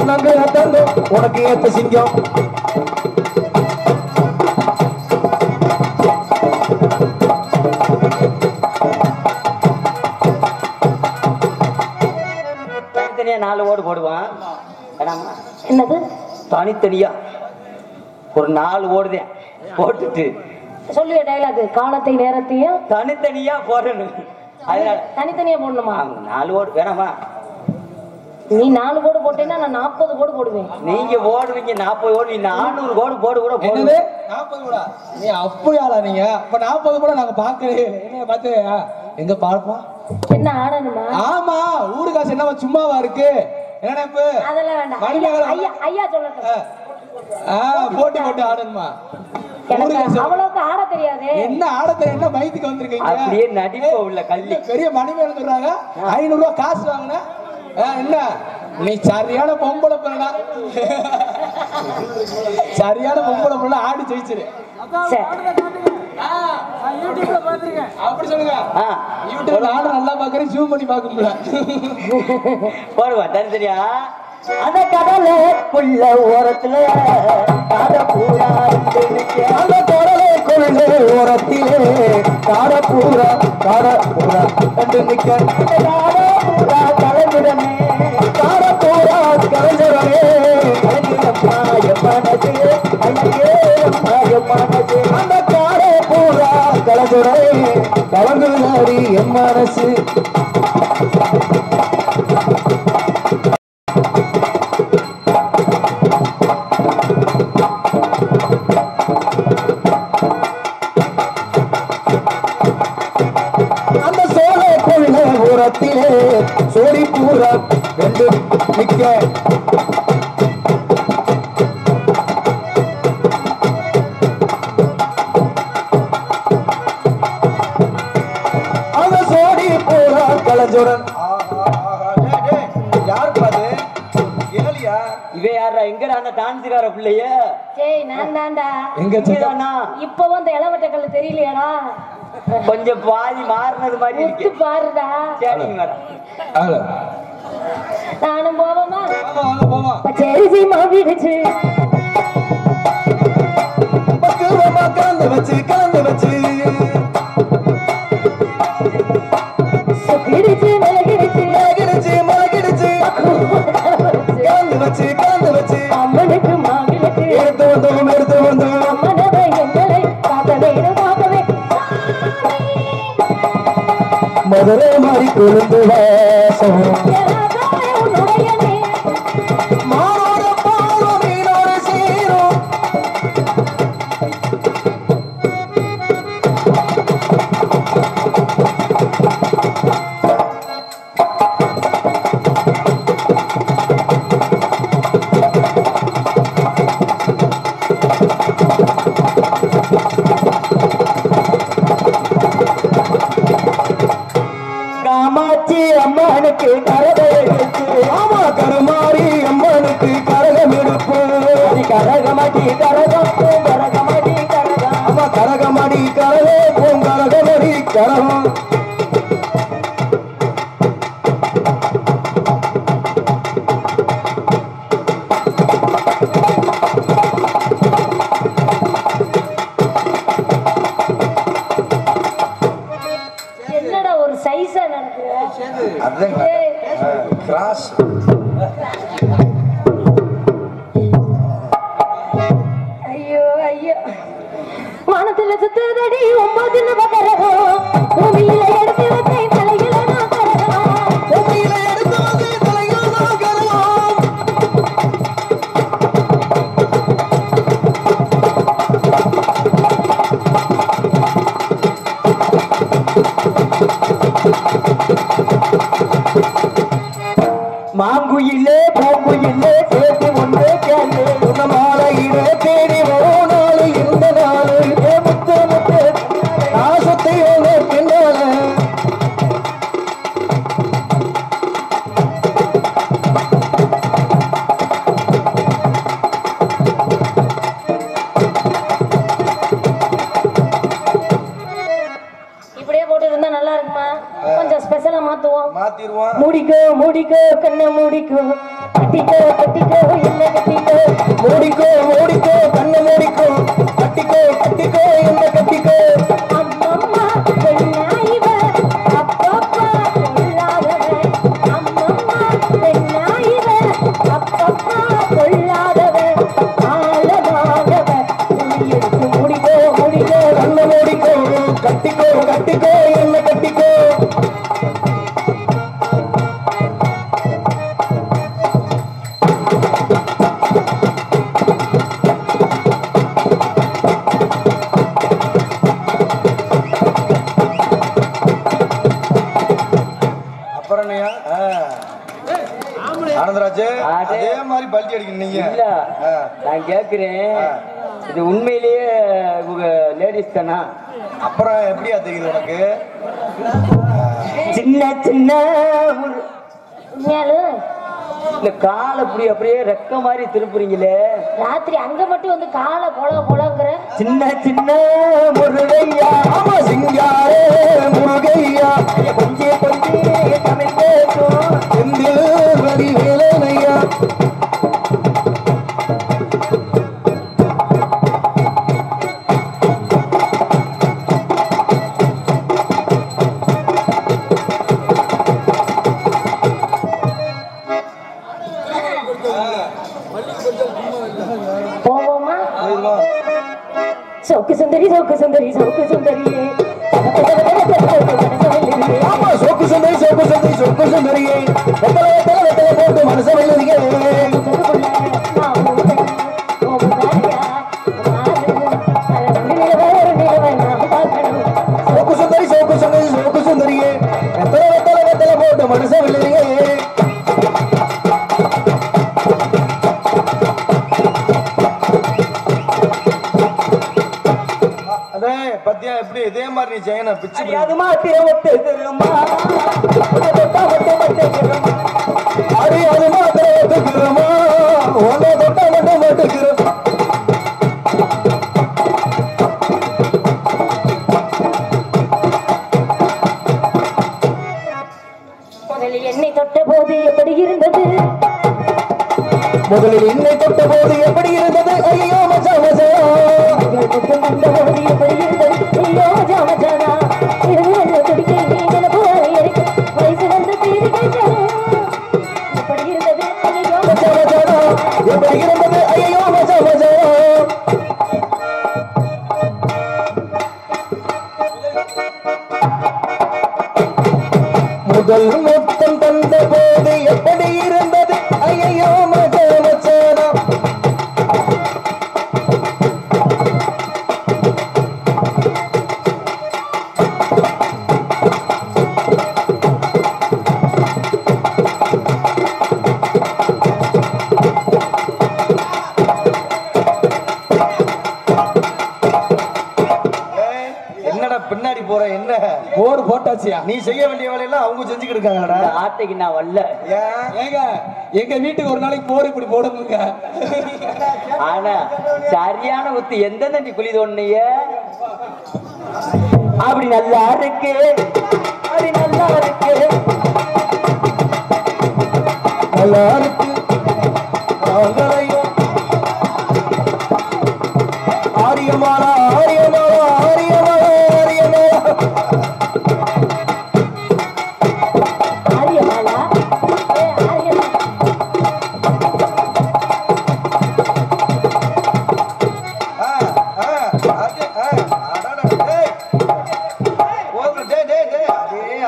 என்னங்கிற தங்க உனக்கு ஏத்த சிங்கம். தனித்தனியா 4 ஓடு போடுவான். என்னது? தனித்தனியா ஒரு 4 ஓடுதேன் போட்டுட்டு சொல்லுங்க டைலாக். காலத்தை நேரத்தையும் தனித்தனியா போடணும். அதனால தனித்தனியா போடணுமா? 4 ஓடு வேணாமா? நீ 4 கோடு போட்டீங்கன்னா நான் 40 கோடு போடுவேன். நீங்க ஓடுவீங்க 40 ஓடு, நீ 400 கோடு போடு கூட போடுது. 40 கூட நீ அப்படியாளா? நீங்க அப்ப 40 கூட நாங்க பாக்கவே இல்லை. என்ன பார்த்து எங்க பார்ப்போம்? என்ன ஆடணுமா? ஆமா, ஊரு காசு என்னவா சும்மாவா இருக்கு? என்ன இப்ப அதெல்லாம் வேண்டாம். ஐயா ஐயா சொல்லட்டும். போட்டி போட்டு ஆடணுமா? எனக்கு அவ்வளவுக்கு ஆட தெரியாது. என்ன ஆட தெரியும்? என்ன மைத்துக்கு வந்திருக்கீங்க? அப்படியே நடிப்ப உள்ள கல்லி பெரிய மணிமேல சொல்றாங்க 500 ரூபாய் காசு வாங்கினா என்ன நீ சரியான பொம்பளை பிள்ளை, சரியான பொம்பளை பிள்ளை, ஆடி ஜெயிச்சிரு. அப்படி சொல்லுங்க. யூடியூப்ல ஆடு நல்லா பாக்குறேன், ஜூம் பண்ணி பார்க்க முடியல. போடுவா தனித்தனியா. அந்த கடலுக்குள்ள ஓரத்துல காடப்பூரா, அந்த கடலுக்குள்ள ஓரத்திலே காடப்பூரா கண்டு நிக்க, காடப்பூரா கலந்துடமே, காடப்பூரா கலைஞரே, மனசு மனசு அந்த காடப்பூரா கலைஞரே கலங்குதாரி என் மனசு. அந்த சோழக்குள்ள ஓரத்திலே சோடி பூரா ரெண்டு நிக்க, அந்த சோடி பூரா கலைஞரன். யார் பாது ஏலியா? இவ யாரா? எங்கடா அந்த டான்ஸுக்கார பிள்ளைய? ஏய் நான் தான்டா. எங்க இங்கதானா? இப்பவும் அந்த இளவட்ட கல்லு தெரியலையாடா? கொஞ்சம் பாதி மாறினது மாதிரி முத்து இருக்கு. பாருடா. சரிங்க மேடம். ஆளு. நானும் போவோமா? வாங்க, வாங்க, போமா. பச்சரிசி மாவிடுச்சு, பக்குவமா கலந்து வச்சு சுக்கிடுச்சு மிளகிடுச்சு, மலகிடுச்சு கலந்து வச்சு அம்மனுக்கு மாவிளக்கு, எடுத்து வந்தோம் அம்மனவை எங்களை காக்க வேணும் காக்கவே. மதுரை மாறி கொழுந்து வாசம், உன்னுடைய நீ மானோட பாலம் மீனோட சேரும். காமாட்சி அம்மனுக்கு கரகெடுப்பு, ஆமா கருமாரி அம்மனுக்கு கரகம் எடுப்பு, கரகமாட்டி கரகம் கரகமாட்டி கரகம். ஆமா கரகமடி கரகே பூங்கரகமடி கரகம். என்னடா ஒரு சைஸா நடக்குது? ஏய், கிராஸ் ஐயோ ஐயோ, வானத்துல சுத்துதடி 9 நவகிரகம், பூமியில எடுத்து வச்சேன் தலையில நான் கரகம். பூமியில எடுத்து வந்து தலையில் நான் கரகம். மாங்குயிலே பூங்குயிலே சேர்த்து ஒன்று கேளு, உன்ன மாலையிட தேடி வரும் நாள் இந்த நாள். முத்து முத்து நாசத்தை பின்னால இப்படியே போட்டு இருந்தா நல்லா இருக்குமா? கொஞ்சம் ஸ்பெஷலா மாத்துவோம். மாத்திருவான். மூடிக்கோ மூடிக்கோ கண்ணை மூடிக்கோ, கட்டிக்கோ கட்டிக்கோ என்ன கட்டிக்கோ, மூடிக்கோ கண்ணை மூடிக்கோ, கட்டிக்கோ என்ன கட்டிக்கோ. அம்மம்மா பெண்ணாயிவ அப்பப்பா கொள்ளாதவன், அம்மம்மா பெண்ணாயிவ அப்பப்பா கொள்ளாதவன், ஆழமானவன் துணி எடுத்து மூடிக்கோ கண்ணை மூடிக்கோ, கட்டிக்கோ என்ன கட்டிக்கோ. அப்புறம் ஆனந்தராஜ் அதே மாதிரி பல்டி அடிக்கணும் நீங்க. இல்ல நான் கேக்குறேன், இது உண்மையிலேயே இவங்க லேடிஸ் தானா? அப்புறம் எப்படியா தெரியுது உனக்கு? சின்ன சின்ன உண்மையாலு இந்த காலை இப்படி அப்படியே ரெக்க மாதிரி திருப்புறீங்களே. ராத்திரி அங்க மட்டும் வந்து காலை பொலங்கிற சின்ன சின்ன முருகையா ஆமா சிங்காரே முருகையா கொஞ்சே கொஞ்சே தமிழ் பேசும் செந்தில் வரி வேலனையா. போவோமா? சோக்கு சுந்தரி சோக்கு சுந்தரி சோக்கு சுந்தரியே ஆமா சோக்கு சுந்தரி சோக்கு சுந்தரி சோக்கு சுந்தரியே வெத்தலை வெத்தலை வெத்தலை போட்டு மனசை வெள்ளரியே. சோக்கு சுந்தரி சோக்கு சுந்தரி சோக்கு சுந்தரியே வெத்தலை வெத்தலை வெத்தலை போட்டு மனசை வெள்ளரியே. பத்தியா எப்படி இதே மாதிரி நீ செய்யணும் பிச்சு அது மாத்திர ஒட்டு திருமா அடி அது மாத்திர ஒட்டுக்கிறோமா ஒன்ன தொட்ட மட்டும் மட்டுக்கிறோம். முதலில் என்னை தொட்ட போது எப்படி இருந்தது முதலில் என்னை தொட்ட போது எப்படி இருந்தது ஐயோ மச்சா மச்சா. முத்தம் தந்த போது எப்படி இருந்தது ஐயோ மஜா மஜானா துடிக்க நீங்க போல இருக்கு வயசு வந்து தீரி கேட்கணும் எப்படி இருந்தது ஐயோ மச்சா மச்சானா எப்படி இருந்தது ஐயோ மச்சா மச்சா. முதல் முத்தம் தந்த போது எப்படி இருந்தது ஐயோ மச்சா மச்சானா. என்னடா பின்னாடி போற என்ன போடு போட்டாச்சியா? நீ செய்ய வேண்டிய வேலையெல்லாம் அவங்க செஞ்சுக்கிட்டு இருக்காங்கடா. இந்த ஆட்டைக்கு நான் வரல. ஏங்க எங்க வீட்டுக்கு ஒரு நாளைக்கு போர் இப்படி போடுங்க. ஆனா சரியான ஒத்து எந்த தண்ணி குழி தோண்டிய அப்படி நல்லா இருக்கு அப்படி நல்லா இருக்கு நல்லா இருக்கு ஆங்கரையும் ஆரியமாலா ஆரியமாலா ஆரியமாலா ஆரியமாலா ஆரியமாலா ஆரியமா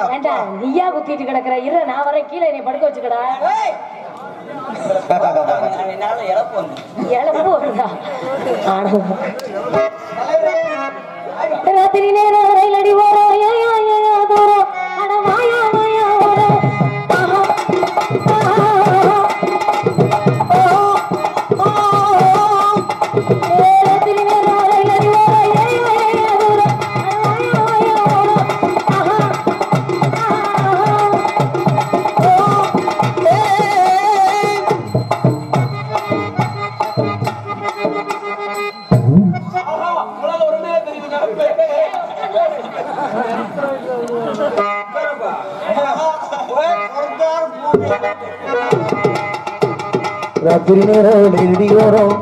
ஏண்டா நீயா குத்திட்டு கிடக்குற இரு நான் வர கீழே என்னை படுக்க வச்சுக்கடா என்னால இழப்பு வந்து இழப்பு வருதா ராத்திரி நேரம் ரயில் அடி ஓரம் ஏயா ஏயா தூரம் அட வாயா வாயா ஓரம் ஆஹா ராத்திரி நேரம் ரயில் அடி ஓரம் ஏயா ஏயா தூரம் அட வாயா வாயா ஓரம் ஆஹா ராத்திரி நேரம் எழுதி வரும்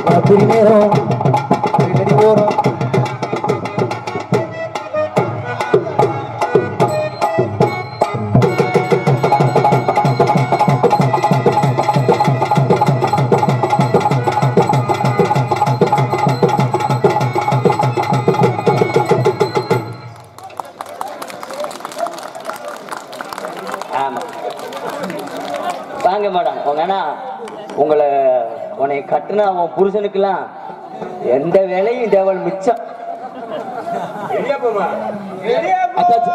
ராத்திரி நேரம் எழுதி வரும் வாங்க மேடம் உங்கன்னா உன்னை கட்டுனா அவன் புருஷனுக்கெல்லாம் எந்த வேலையும் தேவல் மிச்சம்.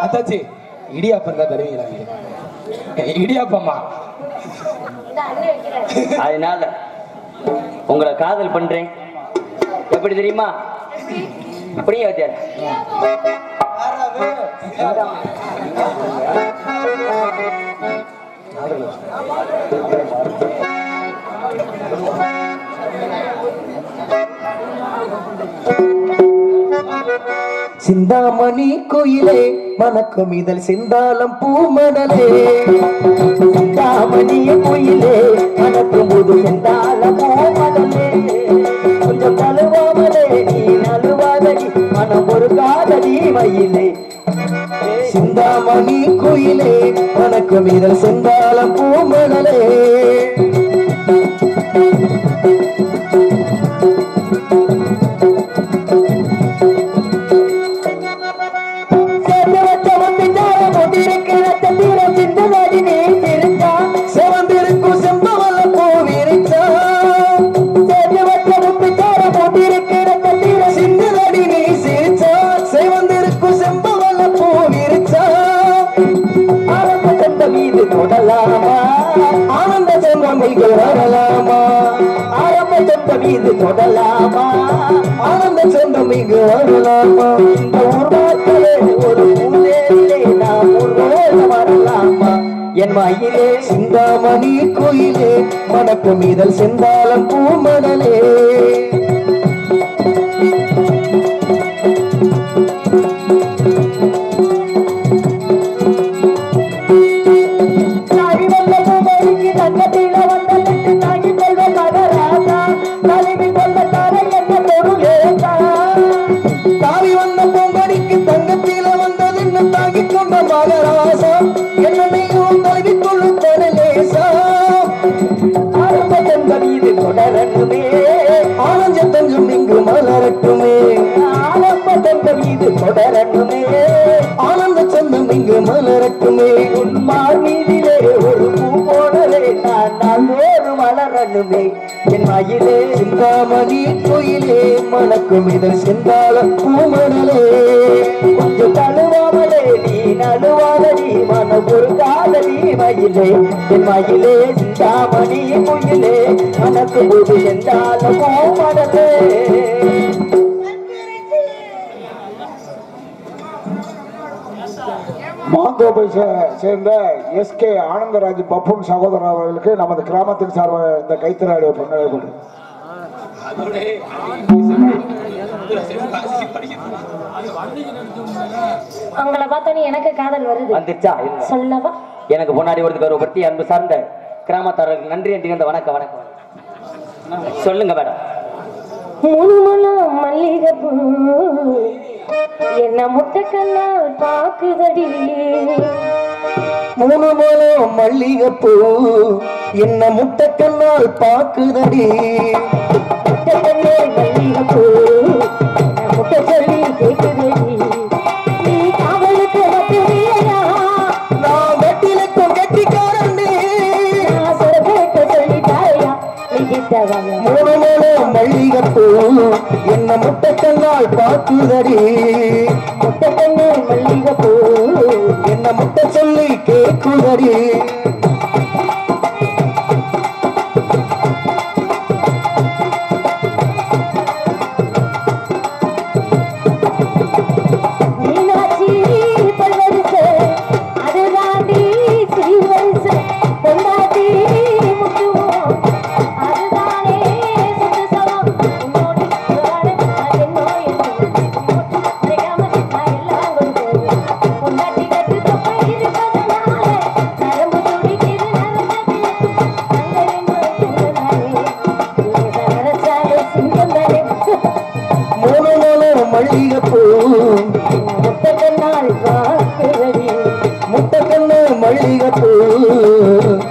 அத்தாச்சி இடியாப்பம் தான் தருவீங்களா? இடியாப்பம்மா. அதனால உங்களை காதல் பண்றேன். எப்படி தெரியுமா? அப்படியே வச்சாரு. சிந்தாமணி கோயிலே மணக்கும் இதழ் சிந்தாலம் பூமடலே. சிந்தாமணி கோயிலே மணக்கும் புது சிந்தாலம் பூமடலே. கொஞ்சம் தழுவாமலே நீ நழுவாதடி மனம் ஒரு காதடி மயிலே. சிந்தாமணி கோயிலே மணக்கும் இதழ் சிந்தாலம் பூமடலே. ஆனந்த சொந்தம் இங்கு வரலாமா? ஆரம்ப சொந்தம் இது தொடலாமா? ஆனந்த சொந்தம் இங்கு வரலாமா? இந்த ஊர்வாக்கிலே ஒரு பூந்தேரிலே நாம் ஊர்வலம் வரலாமா? என் மயிலே சிந்தாமணி கோயிலே மணக்கும் இதழ் செந்தாளம் பூமடலே. ஆனந்த தங்கம் இங்கு மலரட்டுமே. ஆரம்ப தங்கம் இது தொடரட்டுமே. ஆனந்த சொந்தம் இங்கு மலரட்டுமே. உன்மார் மீதிலே ஒரு பூ போடலே நான் நாளோடு மலரணுமே. என் மயிலே சிந்தாமணி கோயிலே மணக்கும் இதழ் செந்தாளம் பூமடலே. கொஞ்சம் தழுவாமலே நீ நழுவாதடி மனம் ஒரு காதலி மயிலே. என் மயிலே சிந்தாமணி கோயிலே மணக்கும் புது செந்தாளம் பூமடலே. மாந்தோப்பை சேர்ந்த SK ஆனந்தராஜ் பப்புன் சகோதரர் அவர்களுக்கு நமது கிராமத்தின் சார்பாக இந்த கைத்தறாடியை கொண்டாடப்படும். அவங்கள பார்த்தோன்னே எனக்கு காதல் வருது. வந்துச்சா? சொல்லவா? எனக்கு முன்னாடி ஒரு கௌரவப்படுத்தி அன்பு சார்ந்த கிராமத்தாரர்களுக்கு நன்றி என்று வணக்கம் வணக்கம். சொல்லுங்க மேடம். முழுமலம் மல்லிகைப்பூ என்ன முட்டைக்கல்லால் பாக்குதடி. முழுமலம் மல்லிகைப்பூ என்ன முட்டைக்கல்லால் பாக்குதடி. முட்டைக்கல்லே மல்லிகைப்பூ முட்டை சொல்லி கேக்குதடி. நீ காவலுக்கு வட்டுறியா? நான் வெட்டிலுக்கும் கெட்டிக்காரண்டி. நான் சொல்ல சொல்லிட்டாயா? நீ கிட்டவா? முழுமலம் மல்லிகைப்பூ என்ன முட்டைக்கல்லால் பாக்குதடி. முட்டைக்கல்லே மல்லிகைப்பூ என்ன முட்டை சொல்லி கேக்குதடி. மீனாட்சி பல்வரிசை அதுதாண்டி ஸ்ரீவரிசை பொண்டாட்டி முட்டுவோம் அதுதானே சுத்தசவம் உன்னோடு வாழ என்னோய் தெரியாம நான் எல்லாம் கொடுப்பேன். பொண்டாட்டி கட்டு தொப்பை இருப்பதனால நரம்பு துடிக்குது நரம்பதிலே சிங்கந்தானே முழுமலம் மல்லிகைப்பூ முட்டைக்கண்ணால் பார்க்குதடி. முட்டைக்கண்ணு மல்லிகைப்பூ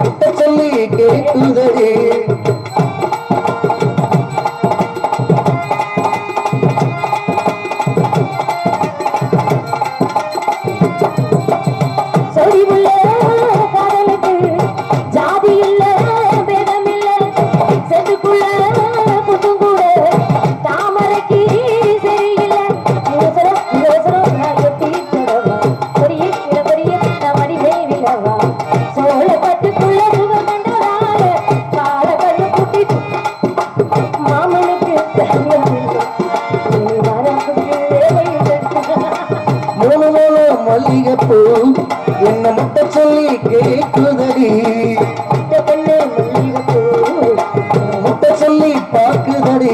முட்டை சொல்லி கேக்குதடி. சொடி உள்ள காதலுக்கு ஜாதி இல்ல பேதம் இல்ல. செதுக்குள்ள புத்தும் கூட தாமரைக்கு சரியில்லை. யோசனம் யோசனம் நான் எட்டி மல்லிகைப்பூ என்ன முட்டை சொல்லி கேக்குதடி முட்டை கண்ணு மல்லிகைப்பூ முட்டை சொல்லி பாக்குதடி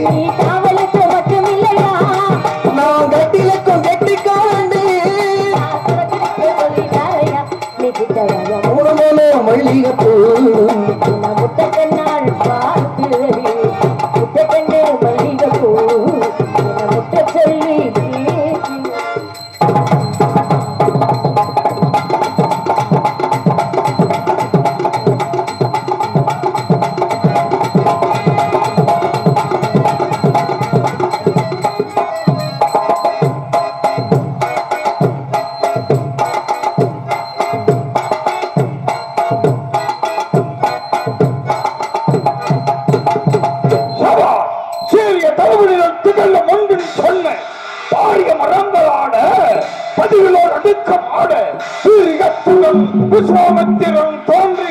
நீ காவலுக்கு மட்டும் இல்லையா நான் கட்டிலக்கும் கெட்டிக்காண்டு சொல்லிட்டாரையா நீ கிட்டவாயா உணவனோ மல்லிகைப்பூ முட்டை கண்ணால் பார்க்கிறடி முட்டை கண்ணு மல்லிகைப்பூ முட்டை சொல்லி சீரிய தளபதிகள் திகழ்ந்த முன்பின் சொன்ன பாரிய மரங்களாட பதிவிலோர் அடுக்கம் ஆட சீரியத்துடன் விஸ்வாமித்திரன் தோன்றி